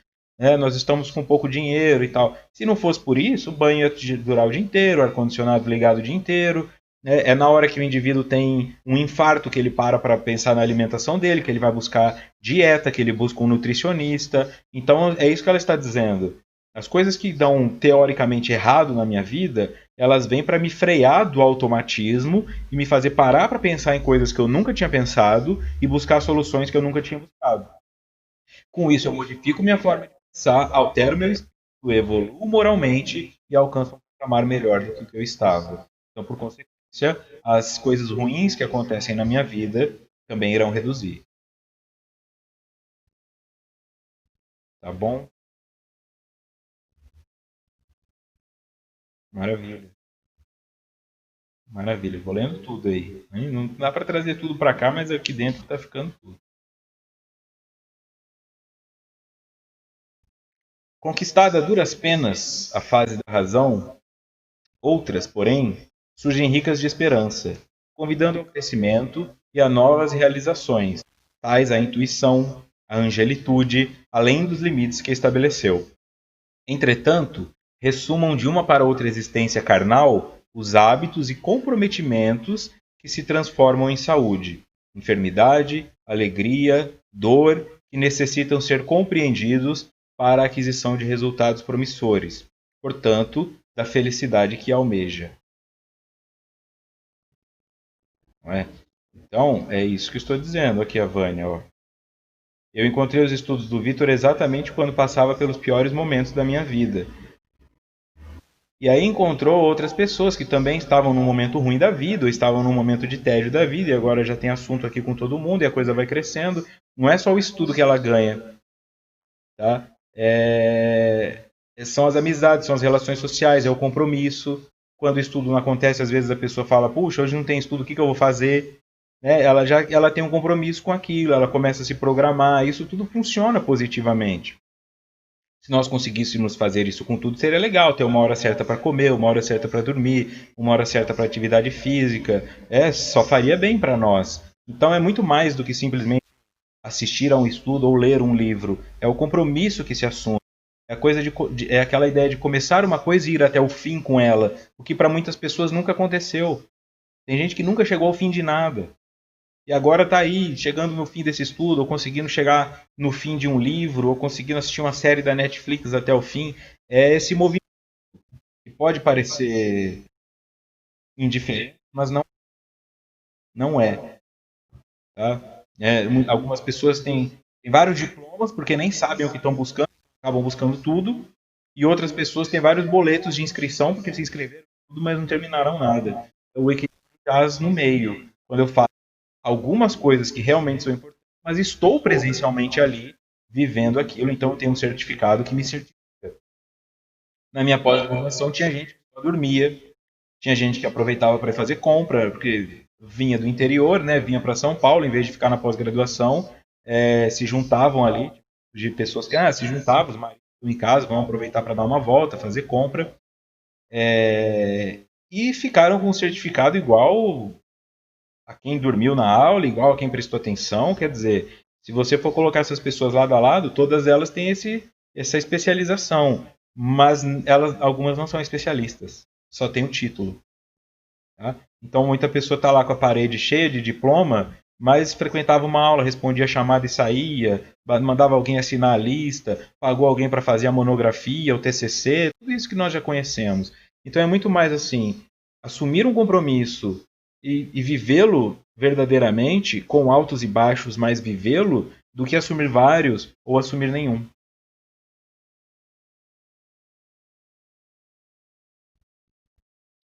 Nós estamos com pouco dinheiro e tal. Se não fosse por isso, o banho ia durar o dia inteiro, o ar-condicionado ligado o dia inteiro. É na hora que o indivíduo tem um infarto que ele para pensar na alimentação dele, que ele vai buscar dieta, que ele busca um nutricionista. Então é isso que ela está dizendo. As coisas que dão teoricamente errado na minha vida, elas vêm para me frear do automatismo e me fazer parar para pensar em coisas que eu nunca tinha pensado e buscar soluções que eu nunca tinha buscado. Com isso, eu modifico minha forma de pensar, altero meu espírito, evoluo moralmente e alcanço um patamar melhor do que eu estava. Então, por consequência, as coisas ruins que acontecem na minha vida também irão reduzir. Tá bom? Maravilha. Maravilha. Vou lendo tudo aí. Não dá para trazer tudo para cá, mas aqui dentro tá ficando tudo. Conquistada a duras penas a fase da razão, outras, porém, surgem ricas de esperança, convidando ao crescimento e a novas realizações, tais a intuição, a angelitude, além dos limites que estabeleceu. Entretanto, ressumam de uma para outra existência carnal os hábitos e comprometimentos que se transformam em saúde, enfermidade, alegria, dor, que necessitam ser compreendidos para a aquisição de resultados promissores, portanto, da felicidade que almeja. Não é? Então, é isso que eu estou dizendo aqui, a Vânia. Ó. Eu encontrei os estudos do Vitor exatamente quando passava pelos piores momentos da minha vida. E aí encontrou outras pessoas que também estavam num momento ruim da vida, ou estavam num momento de tédio da vida, e agora já tem assunto aqui com todo mundo, e a coisa vai crescendo. Não é só o estudo que ela ganha, tá? São as amizades, são as relações sociais, é o compromisso. Quando o estudo não acontece, às vezes a pessoa fala, puxa, hoje não tem estudo, o que eu vou fazer? Ela tem um compromisso com aquilo, ela começa a se programar, isso tudo funciona positivamente. Se nós conseguíssemos fazer isso com tudo, seria legal ter uma hora certa para comer, uma hora certa para dormir, uma hora certa para atividade física. Só faria bem para nós. Então é muito mais do que simplesmente assistir a um estudo ou ler um livro. É o compromisso que se assume. É aquela ideia de começar uma coisa e ir até o fim com ela, o que para muitas pessoas nunca aconteceu. Tem gente que nunca chegou ao fim de nada. E agora está aí, chegando no fim desse estudo, ou conseguindo chegar no fim de um livro, ou conseguindo assistir uma série da Netflix até o fim. É esse movimento que pode parecer indiferente, mas não é. Tá? Algumas pessoas têm vários diplomas porque nem sabem o que estão buscando, acabam buscando tudo. E outras pessoas têm vários boletos de inscrição porque se inscreveram tudo, mas não terminaram nada. O equilíbrio está no meio. Quando eu falo algumas coisas que realmente são importantes, mas estou presencialmente ali, vivendo aquilo, então eu tenho um certificado que me certifica. Na minha pós-graduação tinha gente que só dormia, tinha gente que aproveitava para fazer compra, porque vinha do interior, né, vinha para São Paulo, em vez de ficar na pós-graduação, se juntavam ali, de pessoas que se juntavam, os maridos em casa, vão aproveitar para dar uma volta, fazer compra, e ficaram com um certificado igual a quem dormiu na aula, igual a quem prestou atenção. Quer dizer, se você for colocar essas pessoas lado a lado, todas elas têm essa especialização, mas algumas não são especialistas, só tem o título. Tá? Então muita pessoa está lá com a parede cheia de diploma, mas frequentava uma aula, respondia a chamada e saía, mandava alguém assinar a lista, pagou alguém para fazer a monografia, o TCC, tudo isso que nós já conhecemos. Então é muito mais assim, assumir um compromisso e vivê-lo verdadeiramente, com altos e baixos, mas vivê-lo, do que assumir vários ou assumir nenhum.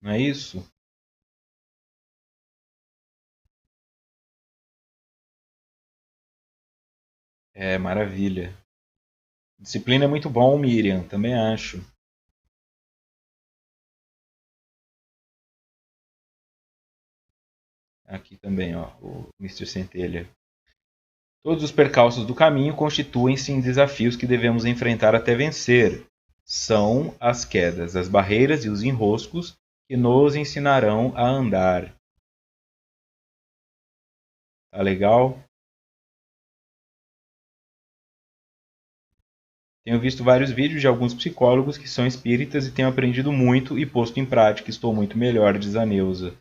Não é isso? É maravilha. Disciplina é muito bom, Miriam, também acho. Aqui também, ó, o Mr. Centelha. Todos os percalços do caminho constituem-se em desafios que devemos enfrentar até vencer. São as quedas, as barreiras e os enroscos que nos ensinarão a andar. Tá legal? Tenho visto vários vídeos de alguns psicólogos que são espíritas e tenho aprendido muito e posto em prática. Estou muito melhor, diz a Neuza.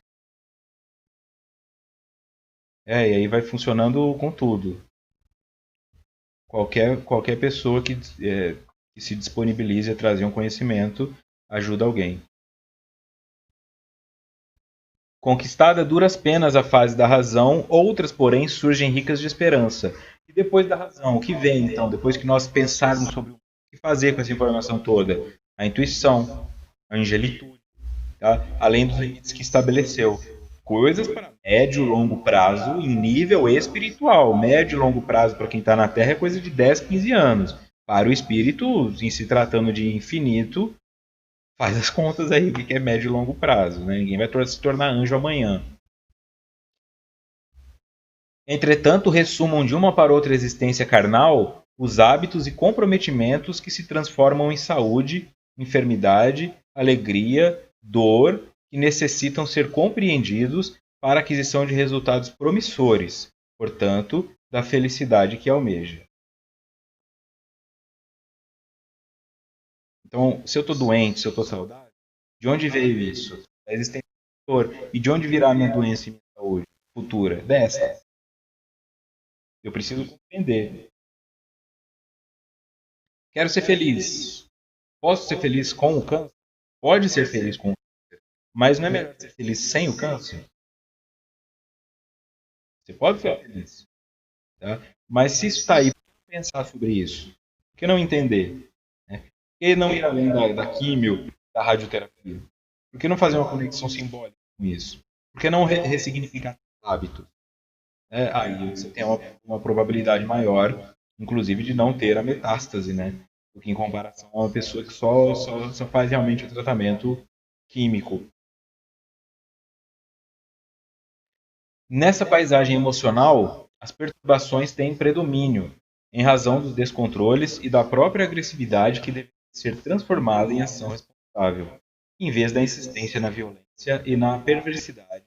E aí vai funcionando com tudo. Qualquer pessoa que se disponibilize a trazer um conhecimento ajuda alguém. Conquistada a duras penas a fase da razão, outras, porém, surgem ricas de esperança. E depois da razão, o que vem, então? Depois que nós pensarmos sobre o que fazer com essa informação toda? A intuição, a angelitude, tá? Além dos limites que estabeleceu. Coisas para médio e longo prazo em nível espiritual. Médio e longo prazo para quem está na Terra é coisa de 10, 15 anos. Para o espírito, em se tratando de infinito, faz as contas aí, o que é médio e longo prazo. Né? Ninguém vai se tornar anjo amanhã. Entretanto, ressumam de uma para outra existência carnal os hábitos e comprometimentos que se transformam em saúde, enfermidade, alegria, dor, que necessitam ser compreendidos para a aquisição de resultados promissores, portanto, da felicidade que almeja. Então, se eu estou doente, se eu estou saudável, de onde veio isso? Da existência do dor. E de onde virá a minha doença e minha saúde futura? Dessa. Eu preciso compreender. Quero ser feliz. Posso ser feliz com o câncer? Pode ser feliz com o câncer. Mas não é melhor ser feliz sem o câncer? Você pode ser feliz. Tá? Mas se isso está aí, por que pensar sobre isso? Por que não entender? Né? Por que não ir além da químio, da radioterapia? Por que não fazer uma conexão simbólica com isso? Por que não ressignificar hábitos? Aí você tem uma probabilidade maior, inclusive, de não ter a metástase, né? Do que em comparação a uma pessoa que só faz realmente o tratamento químico. Nessa paisagem emocional, as perturbações têm predomínio, em razão dos descontroles e da própria agressividade que deve ser transformada em ação responsável, em vez da insistência na violência e na perversidade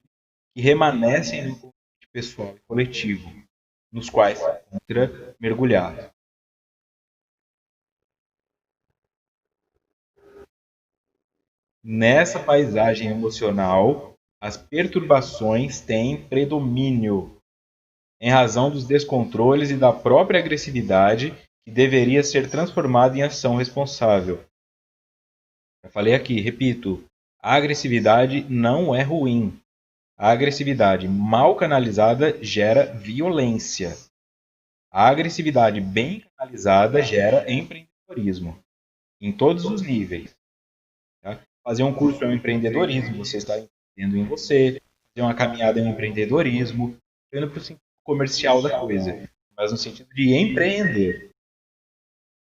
que remanescem no convívio pessoal e coletivo, nos quais se encontra mergulhado. Nessa paisagem emocional, as perturbações têm predomínio, em razão dos descontroles e da própria agressividade que deveria ser transformada em ação responsável. Já falei aqui, repito, a agressividade não é ruim. A agressividade mal canalizada gera violência. A agressividade bem canalizada gera empreendedorismo, em todos os níveis. Tá? Fazer um curso é um empreendedorismo, você está empreendendo em você. Fazer uma caminhada é um empreendedorismo, indo para o sentido comercial da coisa, mas no sentido de empreender.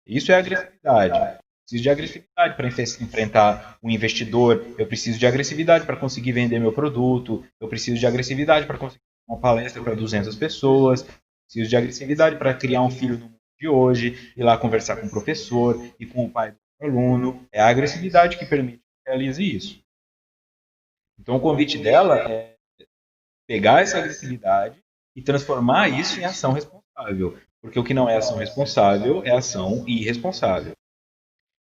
Isso é agressividade. Eu preciso de agressividade para enfrentar um investidor, eu preciso de agressividade para conseguir vender meu produto, eu preciso de agressividade para conseguir uma palestra para 200 pessoas, preciso de agressividade para criar um filho no mundo de hoje, ir lá conversar com o professor e com o pai do aluno. É a agressividade que permite que realize isso. Então o convite dela é pegar essa agressividade e transformar isso em ação responsável. Porque o que não é ação responsável é ação irresponsável.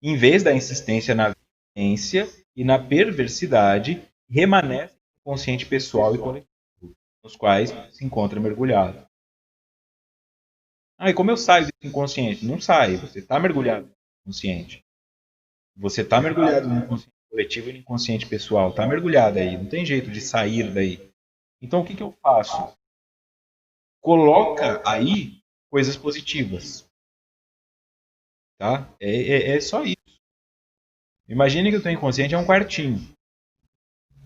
Em vez da insistência na violência e na perversidade, remanesce no consciente pessoal e coletivo, nos quais se encontra mergulhado. E como eu saio desse inconsciente? Não sai, você está mergulhado no inconsciente. Você está mergulhado no inconsciente coletivo e no inconsciente pessoal. Está mergulhado aí, não tem jeito de sair daí. Então o que eu faço? Coloca aí coisas positivas. Tá? É só isso. Imagine que o teu inconsciente é um quartinho.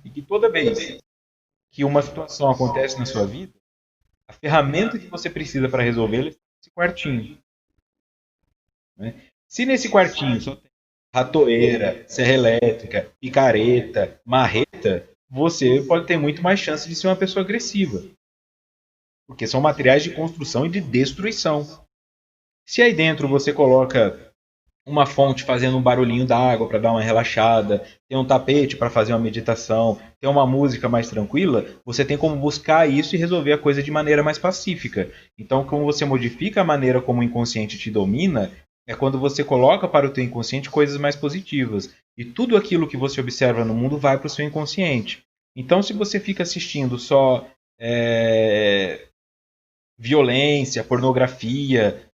E que toda vez que uma situação acontece na sua vida, a ferramenta que você precisa para resolvê-la está nesse quartinho. Né? Se nesse quartinho só tem ratoeira, serra elétrica, picareta, marreta, você pode ter muito mais chance de ser uma pessoa agressiva. Porque são materiais de construção e de destruição. Se aí dentro você coloca uma fonte fazendo um barulhinho d'água para dar uma relaxada, tem um tapete para fazer uma meditação, tem uma música mais tranquila, você tem como buscar isso e resolver a coisa de maneira mais pacífica. Então, como você modifica a maneira como o inconsciente te domina, é quando você coloca para o teu inconsciente coisas mais positivas. E tudo aquilo que você observa no mundo vai para o seu inconsciente. Então, se você fica assistindo só violência, pornografia,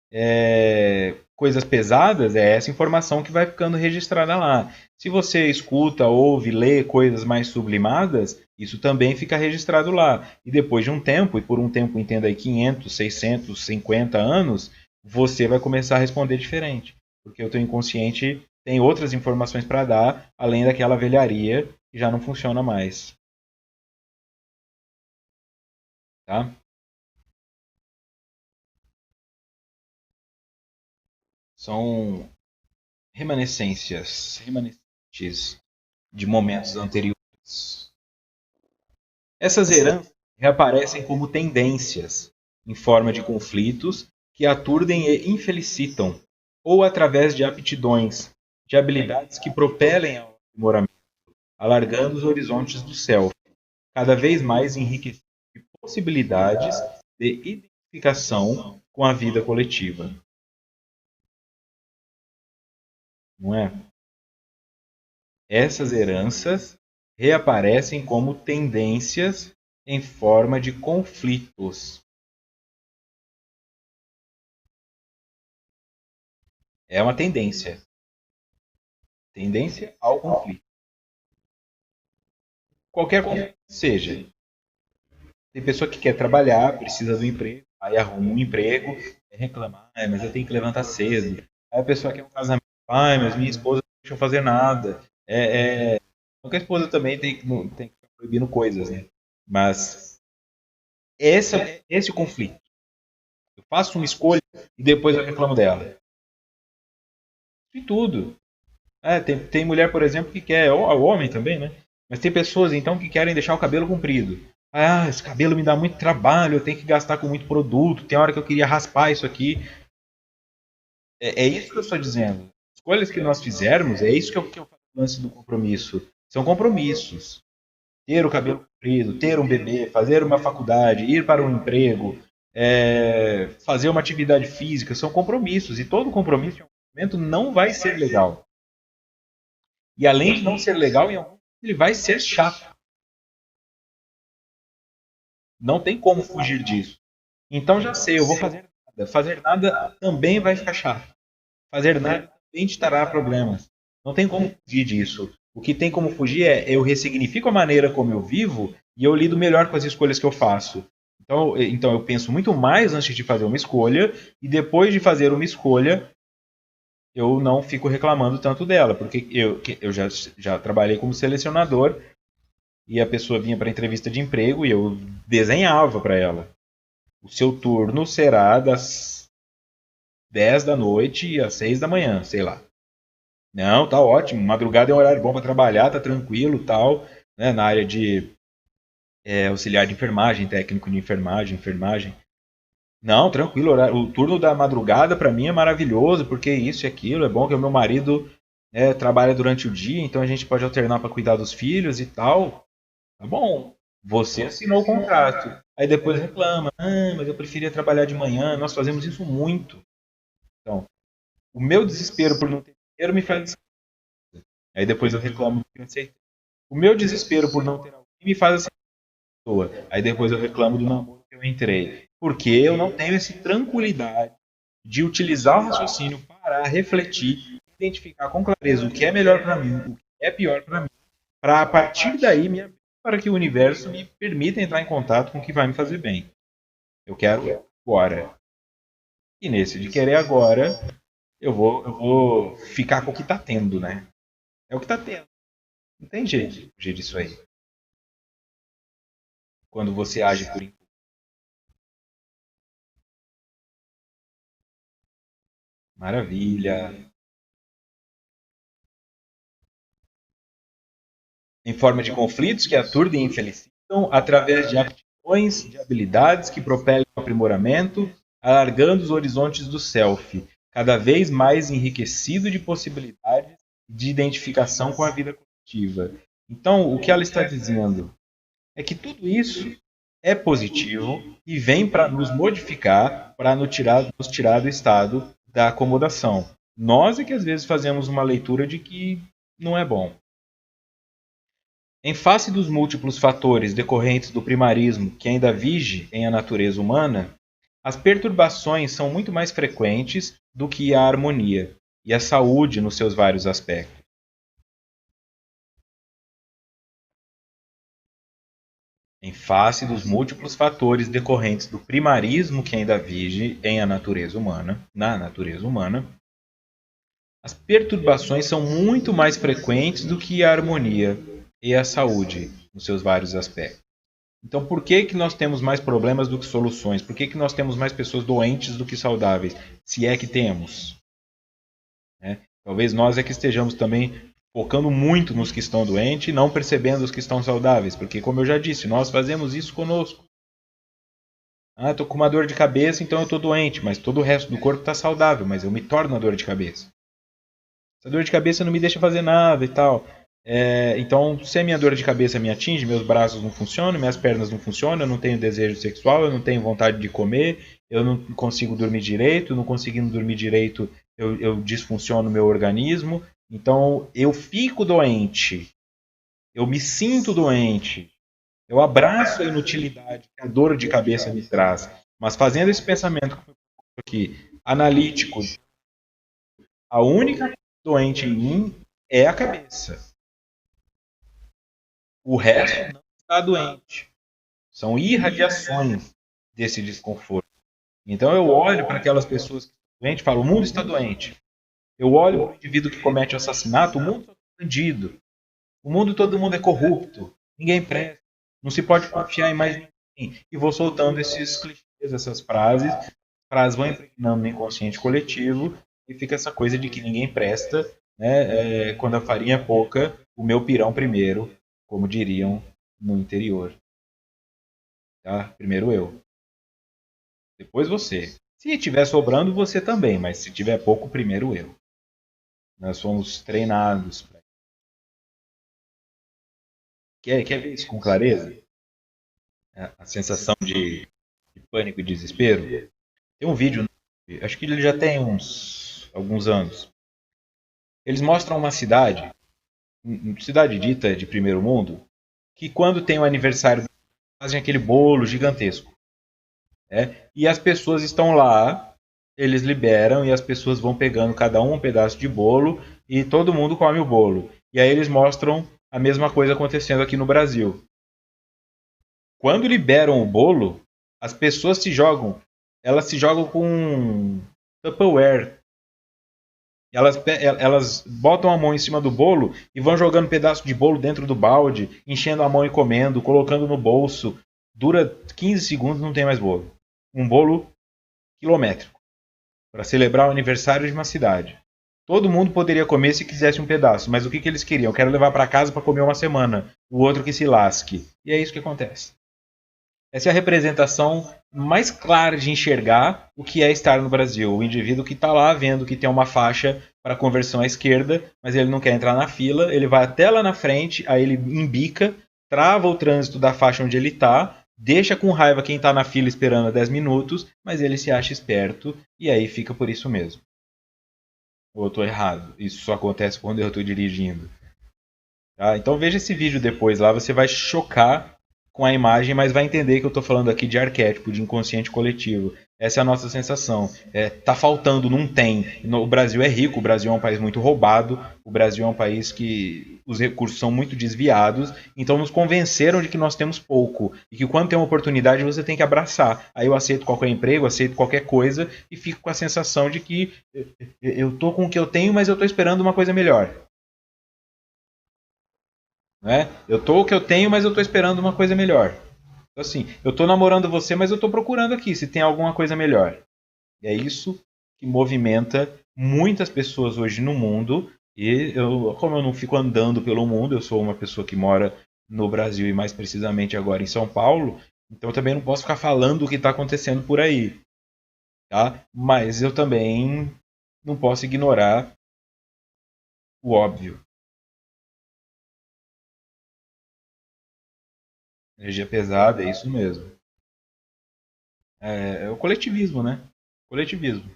coisas pesadas, é essa informação que vai ficando registrada lá. Se você escuta, ouve, lê coisas mais sublimadas, isso também fica registrado lá. E depois de um tempo, e por um tempo entenda aí 500, 600, 50 anos, você vai começar a responder diferente. Porque o teu inconsciente tem outras informações para dar, além daquela velharia que já não funciona mais. Tá? São remanescentes de momentos anteriores. Essas heranças reaparecem como tendências, em forma de conflitos que aturdem e infelicitam, ou através de aptidões, de habilidades que propelem ao aprimoramento, alargando os horizontes do self, cada vez mais enriquecido de possibilidades de identificação com a vida coletiva. Não é? Essas heranças reaparecem como tendências em forma de conflitos. É uma tendência. Tendência ao conflito. Qualquer conflito seja. Tem pessoa que quer trabalhar, precisa do emprego, aí arruma um emprego, reclama, mas eu tenho que levantar cedo. Aí a pessoa quer um casamento, mas minha esposa não deixa eu fazer nada. Qualquer esposa também tem que ficar proibindo coisas, né? Mas esse é o conflito. Eu faço uma escolha e depois eu reclamo dela. De tudo. Tem mulher, por exemplo, que quer, ou o homem também, né? Mas tem pessoas, então, que querem deixar o cabelo comprido. Esse cabelo me dá muito trabalho, eu tenho que gastar com muito produto, tem hora que eu queria raspar isso aqui. É isso que eu estou dizendo. Escolhas que nós fizermos, é isso que eu falo no lance do compromisso. São compromissos. Ter o cabelo comprido, ter um bebê, fazer uma faculdade, ir para um emprego, fazer uma atividade física, são compromissos. E todo compromisso em algum momento não vai ser legal. E além de não ser legal, em algum momento ele vai ser chato. Não tem como fugir disso. Então já sei, eu vou fazer nada. Fazer nada também vai ficar chato. Fazer nada também te trará problemas. Não tem como fugir disso. O que tem como fugir é eu ressignifico a maneira como eu vivo e eu lido melhor com as escolhas que eu faço. Então eu penso muito mais antes de fazer uma escolha e depois de fazer uma escolha eu não fico reclamando tanto dela, porque eu já trabalhei como selecionador e a pessoa vinha para entrevista de emprego e eu desenhava para ela. O seu turno será das 10 da noite às 6 da manhã, sei lá. Não, tá ótimo. Madrugada é um horário bom para trabalhar, tá tranquilo, tal, né, na área de auxiliar de enfermagem, técnico de enfermagem. Não, tranquilo, o turno da madrugada para mim é maravilhoso, porque isso e aquilo, é bom que o meu marido trabalha durante o dia, então a gente pode alternar para cuidar dos filhos e tal. Tá bom, você assinou o contrato. Aí depois reclama, mas eu preferia trabalhar de manhã, nós fazemos isso muito. Então, o meu desespero por não ter dinheiro me faz. Aí depois eu reclamo porque eu aceitei. O meu desespero por não ter alguém me faz assim. Aí depois eu reclamo do namoro que eu entrei. Porque eu não tenho essa tranquilidade de utilizar o raciocínio para refletir, identificar com clareza o que é melhor para mim, o que é pior para mim, para a partir daí me abrir para que o universo me permita entrar em contato com o que vai me fazer bem. Eu quero agora. E nesse de querer agora, eu vou ficar com o que está tendo, né? É o que está tendo. Não tem jeito de fugir disso aí. Quando você age por impulso. Maravilha. Em forma de conflitos que aturdem e felicitam, através de aptidões, de habilidades que propelem o aprimoramento, alargando os horizontes do self, cada vez mais enriquecido de possibilidades de identificação com a vida coletiva. Então, o que ela está dizendo é que tudo isso é positivo e vem para nos modificar, para nos tirar do estado da acomodação. Nós é que às vezes fazemos uma leitura de que não é bom. Em face dos múltiplos fatores decorrentes do primarismo que ainda vige em a natureza humana, as perturbações são muito mais frequentes do que a harmonia e a saúde nos seus vários aspectos. Em face dos múltiplos fatores decorrentes do primarismo que ainda vige em a natureza humana, na natureza humana, as perturbações são muito mais frequentes do que a harmonia e a saúde nos seus vários aspectos. Então, por que, que nós temos mais problemas do que soluções? Por que, que nós temos mais pessoas doentes do que saudáveis? Se é que temos. Talvez nós é que estejamos também focando muito nos que estão doentes e não percebendo os que estão saudáveis. Porque, como eu já disse, nós fazemos isso conosco. Estou com uma dor de cabeça, então eu estou doente, mas todo o resto do corpo está saudável, mas eu me torno a dor de cabeça. Essa dor de cabeça não me deixa fazer nada e tal. Então, se a minha dor de cabeça me atinge, meus braços não funcionam, minhas pernas não funcionam, eu não tenho desejo sexual, eu não tenho vontade de comer, eu não consigo dormir direito, não conseguindo dormir direito, eu disfunciono o meu organismo. Então, eu fico doente, eu me sinto doente, eu abraço a inutilidade que a dor de cabeça me traz. Mas fazendo esse pensamento aqui, analítico, a única doente em mim é a cabeça. O resto não está doente. São irradiações desse desconforto. Então eu olho para aquelas pessoas que estão doentes e falo, o mundo está doente. Eu olho para o indivíduo que comete o assassinato, o mundo é bandido. O mundo, todo mundo é corrupto. Ninguém presta. Não se pode confiar em mais ninguém. E vou soltando esses clichês, essas frases. As frases vão impregnando no inconsciente coletivo e fica essa coisa de que ninguém presta, né? Quando a farinha é pouca, o meu pirão primeiro, como diriam no interior. Tá? Primeiro eu. Depois você. Se tiver sobrando, você também, mas se tiver pouco, primeiro eu. Nós somos treinados para. Quer ver isso com clareza? A sensação de pânico e desespero. Tem um vídeo, acho que ele já tem alguns anos. Eles mostram uma cidade dita de primeiro mundo, que quando tem o aniversário fazem aquele bolo gigantesco. E as pessoas estão lá, eles liberam e as pessoas vão pegando cada um pedaço de bolo e todo mundo come o bolo. E aí eles mostram a mesma coisa acontecendo aqui no Brasil. Quando liberam o bolo, as pessoas elas se jogam com Tupperware. Elas botam a mão em cima do bolo e vão jogando pedaço de bolo dentro do balde, enchendo a mão e comendo, colocando no bolso. Dura 15 segundos e não tem mais bolo. Um bolo quilométrico para celebrar o aniversário de uma cidade. Todo mundo poderia comer se quisesse um pedaço, mas o que eles queriam? Eu quero levar para casa para comer uma semana. O outro que se lasque. E é isso que acontece. Essa é a representação mais clara de enxergar o que é estar no Brasil. O indivíduo que está lá vendo que tem uma faixa para conversão à esquerda, mas ele não quer entrar na fila, ele vai até lá na frente, aí ele embica, trava o trânsito da faixa onde ele está, deixa com raiva quem está na fila esperando 10 minutos, mas ele se acha esperto e aí fica por isso mesmo. Ou eu estou errado? Isso só acontece quando eu estou dirigindo. Tá? Então veja esse vídeo depois lá, você vai chocar com a imagem, mas vai entender que eu estou falando aqui de arquétipo, de inconsciente coletivo. Essa é a nossa sensação. Tá faltando, não tem. O Brasil é rico, o Brasil é um país muito roubado, o Brasil é um país que os recursos são muito desviados, então nos convenceram de que nós temos pouco e que quando tem uma oportunidade você tem que abraçar. Aí eu aceito qualquer emprego, aceito qualquer coisa e fico com a sensação de que eu estou com o que eu tenho, mas eu estou esperando uma coisa melhor. Eu tô o que eu tenho, mas eu tô esperando uma coisa melhor. Então, assim, eu tô namorando você, mas eu tô procurando aqui se tem alguma coisa melhor. E é isso que movimenta muitas pessoas hoje no mundo. E como eu não fico andando pelo mundo, eu sou uma pessoa que mora no Brasil e mais precisamente agora em São Paulo, então eu também não posso ficar falando o que está acontecendo por aí. Tá? Mas eu também não posso ignorar o óbvio. Energia pesada, é isso mesmo. É o coletivismo, né? Coletivismo.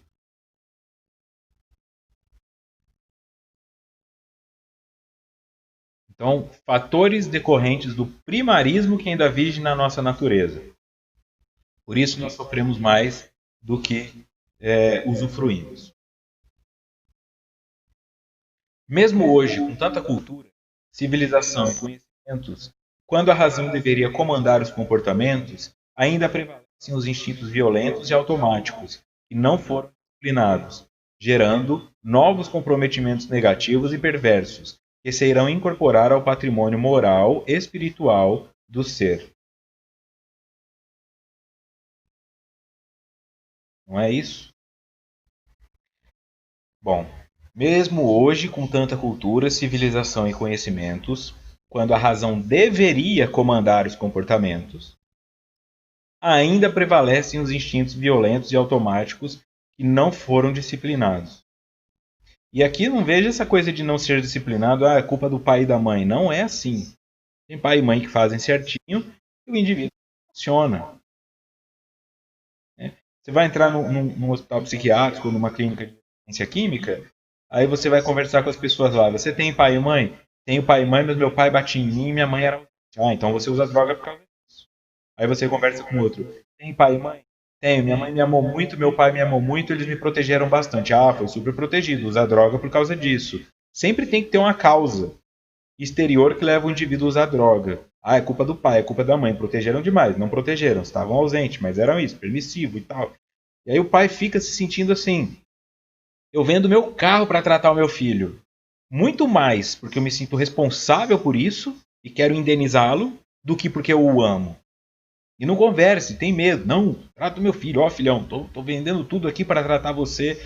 Então, fatores decorrentes do primarismo que ainda vige na nossa natureza. Por isso nós sofremos mais do que usufruímos. Mesmo hoje, com tanta cultura, civilização e conhecimentos, quando a razão deveria comandar os comportamentos, ainda prevalecem os instintos violentos e automáticos, que não foram disciplinados, gerando novos comprometimentos negativos e perversos, que se irão incorporar ao patrimônio moral e espiritual do ser. Não é isso? Bom, mesmo hoje, com tanta cultura, civilização e conhecimentos, quando a razão deveria comandar os comportamentos, ainda prevalecem os instintos violentos e automáticos que não foram disciplinados. E aqui não vejo essa coisa de não ser disciplinado, é culpa do pai e da mãe. Não é assim. Tem pai e mãe que fazem certinho e o indivíduo funciona. Né? Você vai entrar num hospital psiquiátrico, numa clínica de ciência química, aí você vai conversar com as pessoas lá. Você tem pai e mãe? Tenho pai e mãe, mas meu pai batia em mim e minha mãe era. Ah, então você usa droga por causa disso. Aí você conversa com outro. Tem pai e mãe? Tenho. Minha mãe me amou muito, meu pai me amou muito, eles me protegeram bastante. Ah, foi super protegido. Usa droga por causa disso. Sempre tem que ter uma causa exterior que leva o indivíduo a usar droga. Ah, é culpa do pai, é culpa da mãe. Protegeram demais. Não protegeram, estavam ausentes, mas eram isso, permissivo e tal. E aí o pai fica se sentindo assim: eu vendo meu carro para tratar o meu filho. Muito mais porque eu me sinto responsável por isso e quero indenizá-lo do que porque eu o amo. E não converse, tem medo. Não, trata o meu filho. Ó, filhão, tô vendendo tudo aqui para tratar você.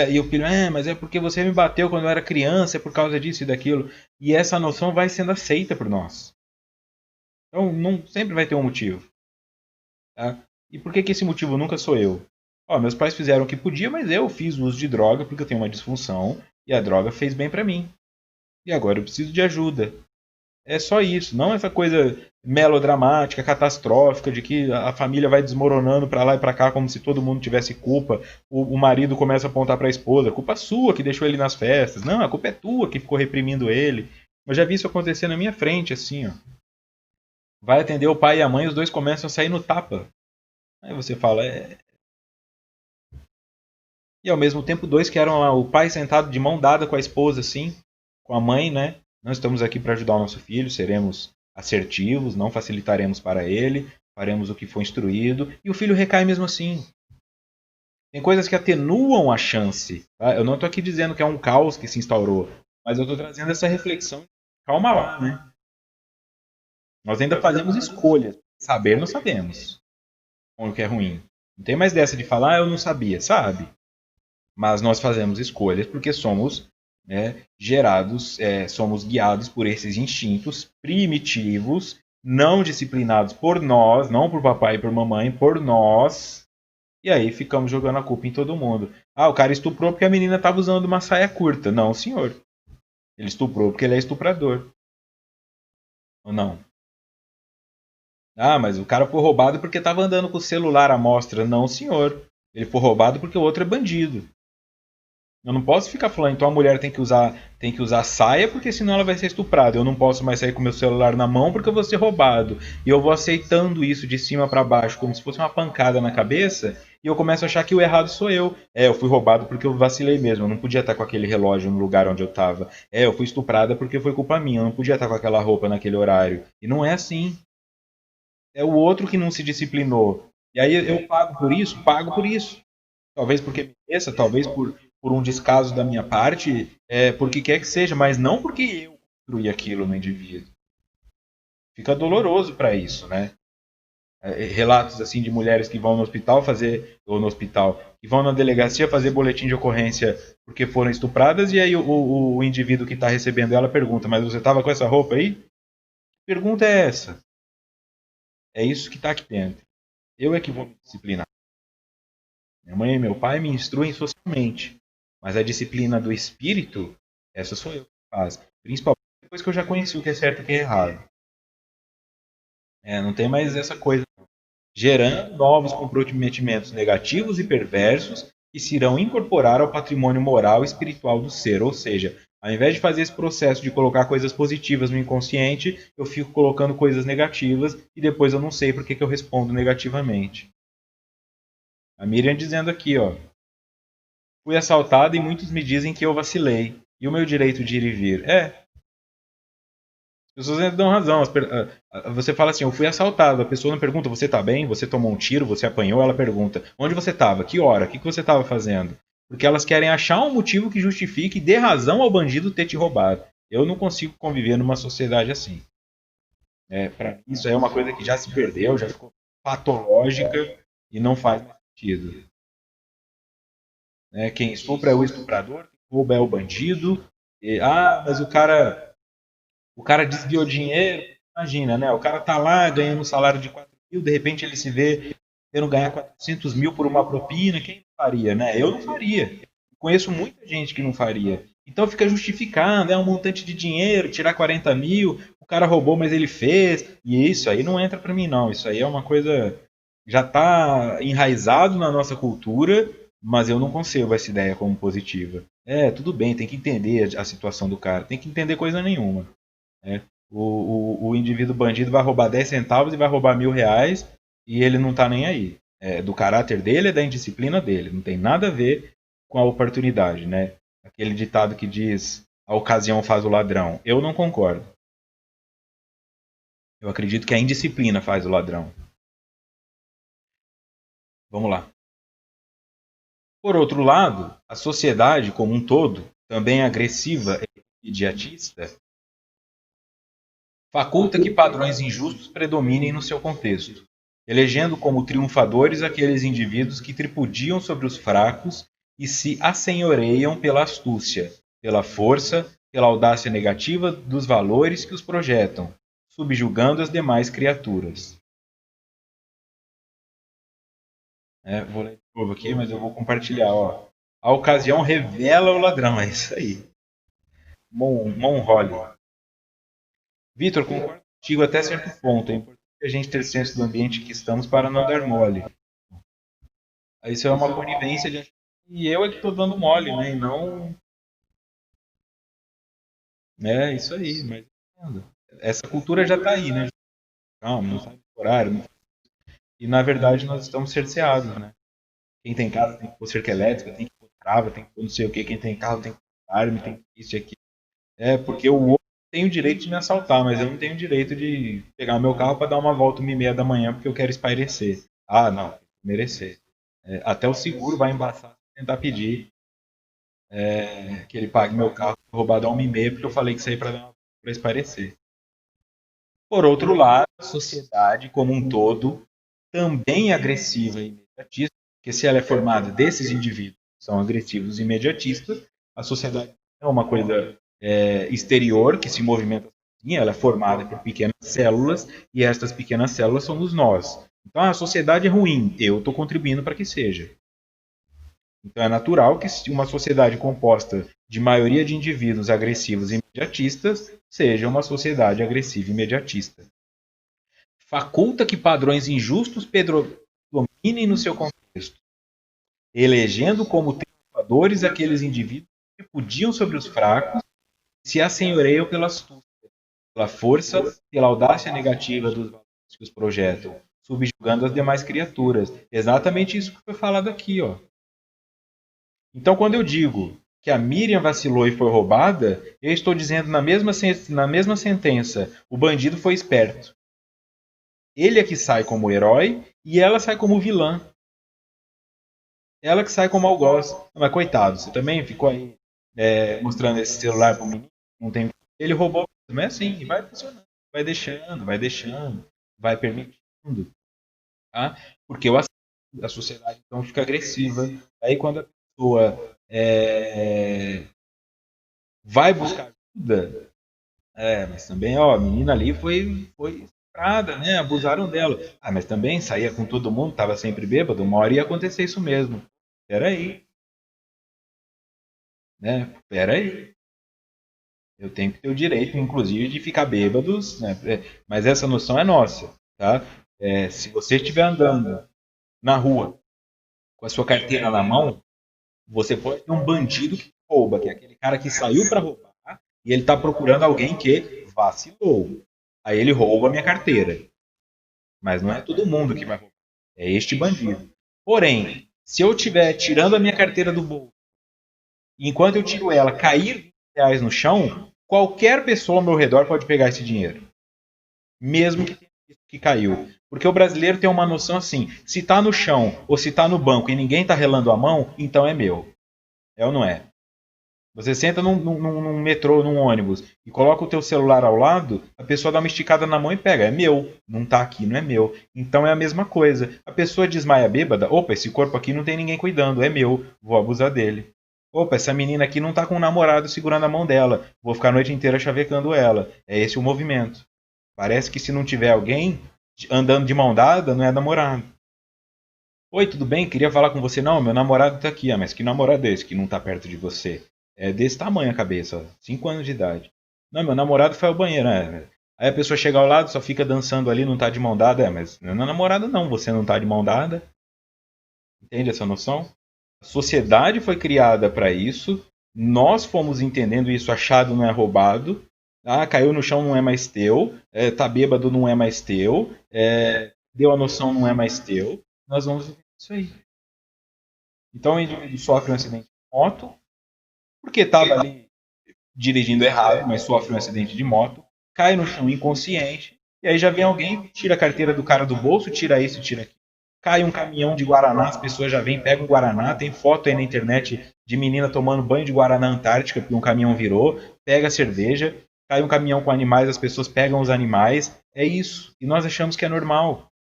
E o filho, mas é porque você me bateu quando eu era criança, é por causa disso e daquilo. E essa noção vai sendo aceita por nós. Então, não sempre vai ter um motivo. Tá? E por que esse motivo nunca sou eu? Ó, meus pais fizeram o que podia, mas eu fiz uso de droga porque eu tenho uma disfunção e a droga fez bem para mim. E agora eu preciso de ajuda. É só isso, não essa coisa melodramática, catastrófica, de que a família vai desmoronando para lá e para cá como se todo mundo tivesse culpa. O marido começa a apontar para a esposa, culpa sua que deixou ele nas festas. Não, a culpa é tua que ficou reprimindo ele. Eu já vi isso acontecer na minha frente, assim, ó. Vai atender o pai e a mãe, os dois começam a sair no tapa. Aí você fala, E ao mesmo tempo, dois que eram lá, o pai sentado de mão dada com a esposa, assim, com a mãe, né? Nós estamos aqui para ajudar o nosso filho, seremos assertivos, não facilitaremos para ele, faremos o que for instruído, e o filho recai mesmo assim. Tem coisas que atenuam a chance. Tá? Eu não estou aqui dizendo que é um caos que se instaurou, mas eu estou trazendo essa reflexão. Calma lá, né? Nós ainda fazemos escolhas. Saber não sabemos o que é ruim. Não tem mais dessa de falar, eu não sabia, sabe? Mas nós fazemos escolhas porque somos gerados, somos guiados por esses instintos primitivos, não disciplinados por nós, não por papai e por mamãe, por nós. E aí ficamos jogando a culpa em todo mundo. Ah, o cara estuprou porque a menina estava usando uma saia curta. Não, senhor. Ele estuprou porque ele é estuprador. Ou não? Ah, mas o cara foi roubado porque estava andando com o celular à mostra. Não, senhor. Ele foi roubado porque o outro é bandido. Eu não posso ficar falando, então a mulher tem que usar saia porque senão ela vai ser estuprada. Eu não posso mais sair com meu celular na mão porque eu vou ser roubado. E eu vou aceitando isso de cima para baixo como se fosse uma pancada na cabeça e eu começo a achar que o errado sou eu. Eu fui roubado porque eu vacilei mesmo. Eu não podia estar com aquele relógio no lugar onde eu estava. Eu fui estuprada porque foi culpa minha. Eu não podia estar com aquela roupa naquele horário. E não é assim. É o outro que não se disciplinou. E aí eu pago por isso? Pago por isso. Talvez porque mereça, talvez por um descaso da minha parte, porque quer que seja, mas não porque eu construí aquilo no indivíduo. Fica doloroso para isso, né? Relatos assim de mulheres que vão no hospital fazer, ou no hospital, que vão na delegacia fazer boletim de ocorrência porque foram estupradas, e aí o indivíduo que está recebendo ela pergunta, mas você estava com essa roupa aí? Pergunta é essa. É isso que está aqui dentro. Eu é que vou me disciplinar. Minha mãe e meu pai me instruem socialmente. Mas a disciplina do espírito, essa sou eu que faço. Principalmente depois que eu já conheci o que é certo e o que é errado. Não tem mais essa coisa. Gerando novos comprometimentos negativos e perversos que se irão incorporar ao patrimônio moral e espiritual do ser. Ou seja, ao invés de fazer esse processo de colocar coisas positivas no inconsciente, eu fico colocando coisas negativas e depois eu não sei por que eu respondo negativamente. A Miriam dizendo aqui, ó. Fui assaltado e muitos me dizem que eu vacilei. E o meu direito de ir e vir? As pessoas ainda dão razão. Você fala assim, eu fui assaltado. A pessoa não pergunta, você tá bem? Você tomou um tiro? Você apanhou? Ela pergunta, onde você estava? Que hora? O que você estava fazendo? Porque elas querem achar um motivo que justifique e dê razão ao bandido ter te roubado. Eu não consigo conviver numa sociedade assim. Para mim, isso é uma coisa que já se perdeu, já ficou patológica e não faz mais sentido. Quem estupra é o estuprador, quem rouba é o bandido. Mas o cara desviou dinheiro. Imagina, né? O cara tá lá ganhando um salário de 4 mil, de repente ele se vê tendo ganhar 400 mil por uma propina. Quem faria, né? Eu não faria. Conheço muita gente que não faria. Então fica justificando, um montante de dinheiro, tirar 40 mil, o cara roubou, mas ele fez. E isso aí não entra para mim, não. Isso aí é uma coisa. Já está enraizado na nossa cultura, mas eu não concebo essa ideia como positiva. Tudo bem, tem que entender a situação do cara, tem que entender coisa nenhuma. O indivíduo bandido vai roubar 10 centavos e vai roubar R$ 1.000 e ele não está nem aí. Do caráter dele, é da indisciplina dele. Não tem nada a ver com a oportunidade, né? Aquele ditado que diz a ocasião faz o ladrão. Eu não concordo. Eu acredito que a indisciplina faz o ladrão. Vamos lá. Por outro lado, a sociedade como um todo, também agressiva e imediatista, faculta que padrões injustos predominem no seu contexto, elegendo como triunfadores aqueles indivíduos que tripudiam sobre os fracos e se assenhoreiam pela astúcia, pela força, pela audácia negativa dos valores que os projetam, subjugando as demais criaturas. Vou ler de novo aqui, mas eu vou compartilhar. Ó. A ocasião revela o ladrão, é isso aí. Monholly. Vitor, concordo contigo até certo ponto. É importante a gente ter senso do ambiente que estamos para não dar mole. Isso é uma conivência de e eu é que estou dando mole, né? E não. É isso aí, mas essa cultura já está aí, né? Não sabe o horário. E na verdade nós estamos cerceados, né? Quem tem casa tem que pôr cerca elétrica, tem que pôr trava, tem que pôr não sei o que. Quem tem carro tem que pôr arma, tem que isso e aquilo. Porque o outro tem o direito de me assaltar, mas eu não tenho o direito de pegar meu carro para dar uma volta 1h30 da manhã porque eu quero espairecer. Não, merecer. Até o seguro vai embaçar se tentar pedir que ele pague meu carro roubado a 1h30 porque eu falei que saí para espairecer. Por outro lado, a sociedade como um todo também é agressiva e imediatista, porque se ela é formada desses indivíduos que são agressivos e imediatistas, a sociedade é uma coisa exterior que se movimenta sozinha, ela é formada por pequenas células e estas pequenas células somos nós. Então a sociedade é ruim, eu estou contribuindo para que seja. Então é natural que uma sociedade composta de maioria de indivíduos agressivos e imediatistas seja uma sociedade agressiva e imediatista. Faculta que padrões injustos predominem no seu contexto, elegendo como triunfadores aqueles indivíduos que podiam sobre os fracos e se assenhoreiam pela astúcia, pela força, pela audácia negativa dos valores que os projetam, subjugando as demais criaturas. Exatamente isso que foi falado aqui, ó. Então, quando eu digo que a Miriam vacilou e foi roubada, eu estou dizendo na mesma sentença, o bandido foi esperto. Ele é que sai como herói e ela sai como vilã. Ela que sai como algoz. Mas coitado, você também ficou aí mostrando esse celular para o menino, não tem. Ele roubou, mas é assim, vai funcionando, vai deixando, vai permitindo. Tá? Porque a sociedade então fica agressiva. Aí quando a pessoa vai buscar ajuda, mas também, ó, a menina ali foi estuprada, né? Abusaram dela. Mas também saía com todo mundo, estava sempre bêbado, uma hora ia acontecer isso mesmo. Peraí. né? Pera aí. Eu tenho que ter o direito, inclusive, de ficar bêbados, né? Mas essa noção é nossa, tá? Se você estiver andando na rua com a sua carteira na mão, você pode ter um bandido que rouba, que é aquele cara que saiu para roubar e ele está procurando alguém que vacilou. Aí ele rouba a minha carteira. Mas não é todo mundo que vai roubar. É este bandido. Porém, se eu estiver tirando a minha carteira do bolso e enquanto eu tiro ela cair R$ 20 no chão, qualquer pessoa ao meu redor pode pegar esse dinheiro. Mesmo que tenha visto que caiu. Porque o brasileiro tem uma noção assim: se está no chão ou se está no banco e ninguém está relando a mão, então é meu. É ou não é? Você senta num metrô, num ônibus e coloca o teu celular ao lado, a pessoa dá uma esticada na mão e pega. É meu. Não está aqui, não é meu. Então é a mesma coisa. A pessoa desmaia bêbada. Opa, esse corpo aqui não tem ninguém cuidando. É meu. Vou abusar dele. Opa, essa menina aqui não está com um namorado segurando a mão dela. Vou ficar a noite inteira chavecando ela. É esse o movimento. Parece que se não tiver alguém andando de mão dada, não é namorado. Oi, tudo bem? Queria falar com você. Não, meu namorado tá aqui. Mas que namorado é esse que não tá perto de você? É desse tamanho a cabeça, 5 anos de idade. Não, meu namorado foi ao banheiro, né? Aí a pessoa chega ao lado, só fica dançando ali, não tá de mão dada. Mas não é namorado não, você não tá de mão dada. Entende essa noção? A sociedade foi criada para isso. Nós fomos entendendo isso, achado não é roubado. Ah, caiu no chão não é mais teu. Tá bêbado não é mais teu. Deu a noção não é mais teu. Nós vamos viver isso aí. Então o indivíduo sofre um acidente de moto, porque estava ali dirigindo errado, mas sofre um acidente de moto, cai no chão inconsciente, e aí já vem alguém, tira a carteira do cara do bolso, tira isso, tira aquilo. Cai um caminhão de Guaraná, as pessoas já vêm, pegam o Guaraná, tem foto aí na internet de menina tomando banho de Guaraná Antártica, porque um caminhão virou, pega a cerveja, cai um caminhão com animais, as pessoas pegam os animais, é isso. E nós achamos que é normal.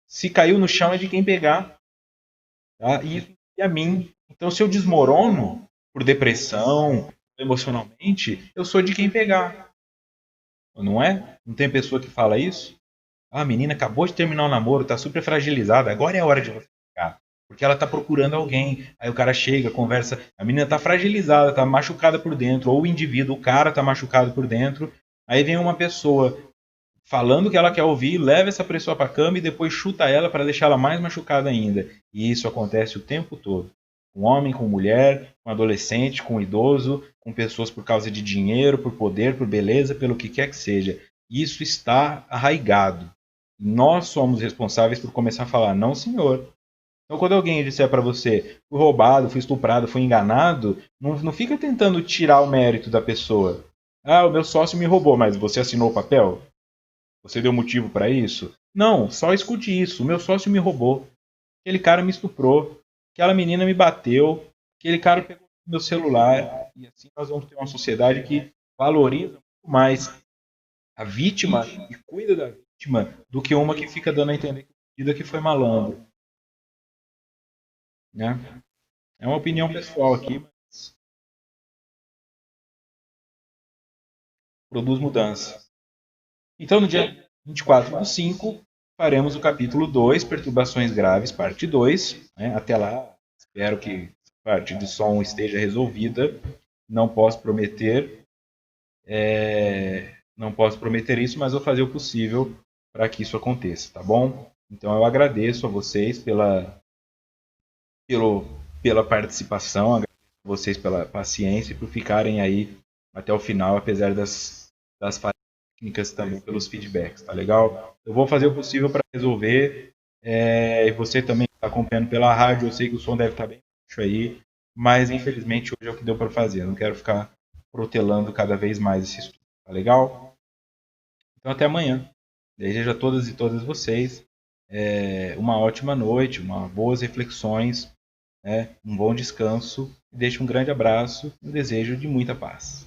Se caiu no chão é de quem pegar. Tá? E isso a mim. Então, se eu desmorono por depressão, emocionalmente, eu sou de quem pegar. Não é? Não tem pessoa que fala isso? Ah, a menina acabou de terminar o namoro, tá super fragilizada, agora é a hora de você ficar. Porque ela tá procurando alguém. Aí o cara chega, conversa. A menina tá fragilizada, tá machucada por dentro. Ou o indivíduo, o cara tá machucado por dentro. Aí vem uma pessoa falando o que ela quer ouvir, leva essa pessoa para a cama e depois chuta ela para deixá-la mais machucada ainda. E isso acontece o tempo todo. Com homem, com mulher, com adolescente, com idoso, com pessoas por causa de dinheiro, por poder, por beleza, pelo que quer que seja. Isso está arraigado. Nós somos responsáveis por começar a falar, não senhor. Então quando alguém disser para você, fui roubado, fui estuprado, fui enganado, não fica tentando tirar o mérito da pessoa. Ah, o meu sócio me roubou, mas você assinou o papel? Você deu motivo para isso? Não, só escute isso. O meu sócio me roubou. Aquele cara me estuprou. Aquela menina me bateu. Aquele cara pegou meu celular. E assim nós vamos ter uma sociedade que valoriza muito mais a vítima e cuida da vítima do que uma que fica dando a entender que foi malandro. Né? É uma opinião pessoal aqui, mas produz mudança. Então, no dia 24/5, faremos o capítulo 2, Perturbações Graves, parte 2. Né? Até lá, espero que a parte de som esteja resolvida. Não posso prometer, não posso prometer isso, mas vou fazer o possível para que isso aconteça, tá bom? Então eu agradeço a vocês pela participação, agradeço a vocês pela paciência e por ficarem aí até o final, apesar das falhas técnicas também, pelos feedbacks, tá legal? Eu vou fazer o possível para resolver, e você também está acompanhando pela rádio, eu sei que o som deve estar bem baixo aí, mas infelizmente hoje é o que deu para fazer, eu não quero ficar protelando cada vez mais esse estudo, tá legal? Então até amanhã. Desejo a todas e todas vocês uma ótima noite, boas reflexões, um bom descanso e deixo um grande abraço e um desejo de muita paz.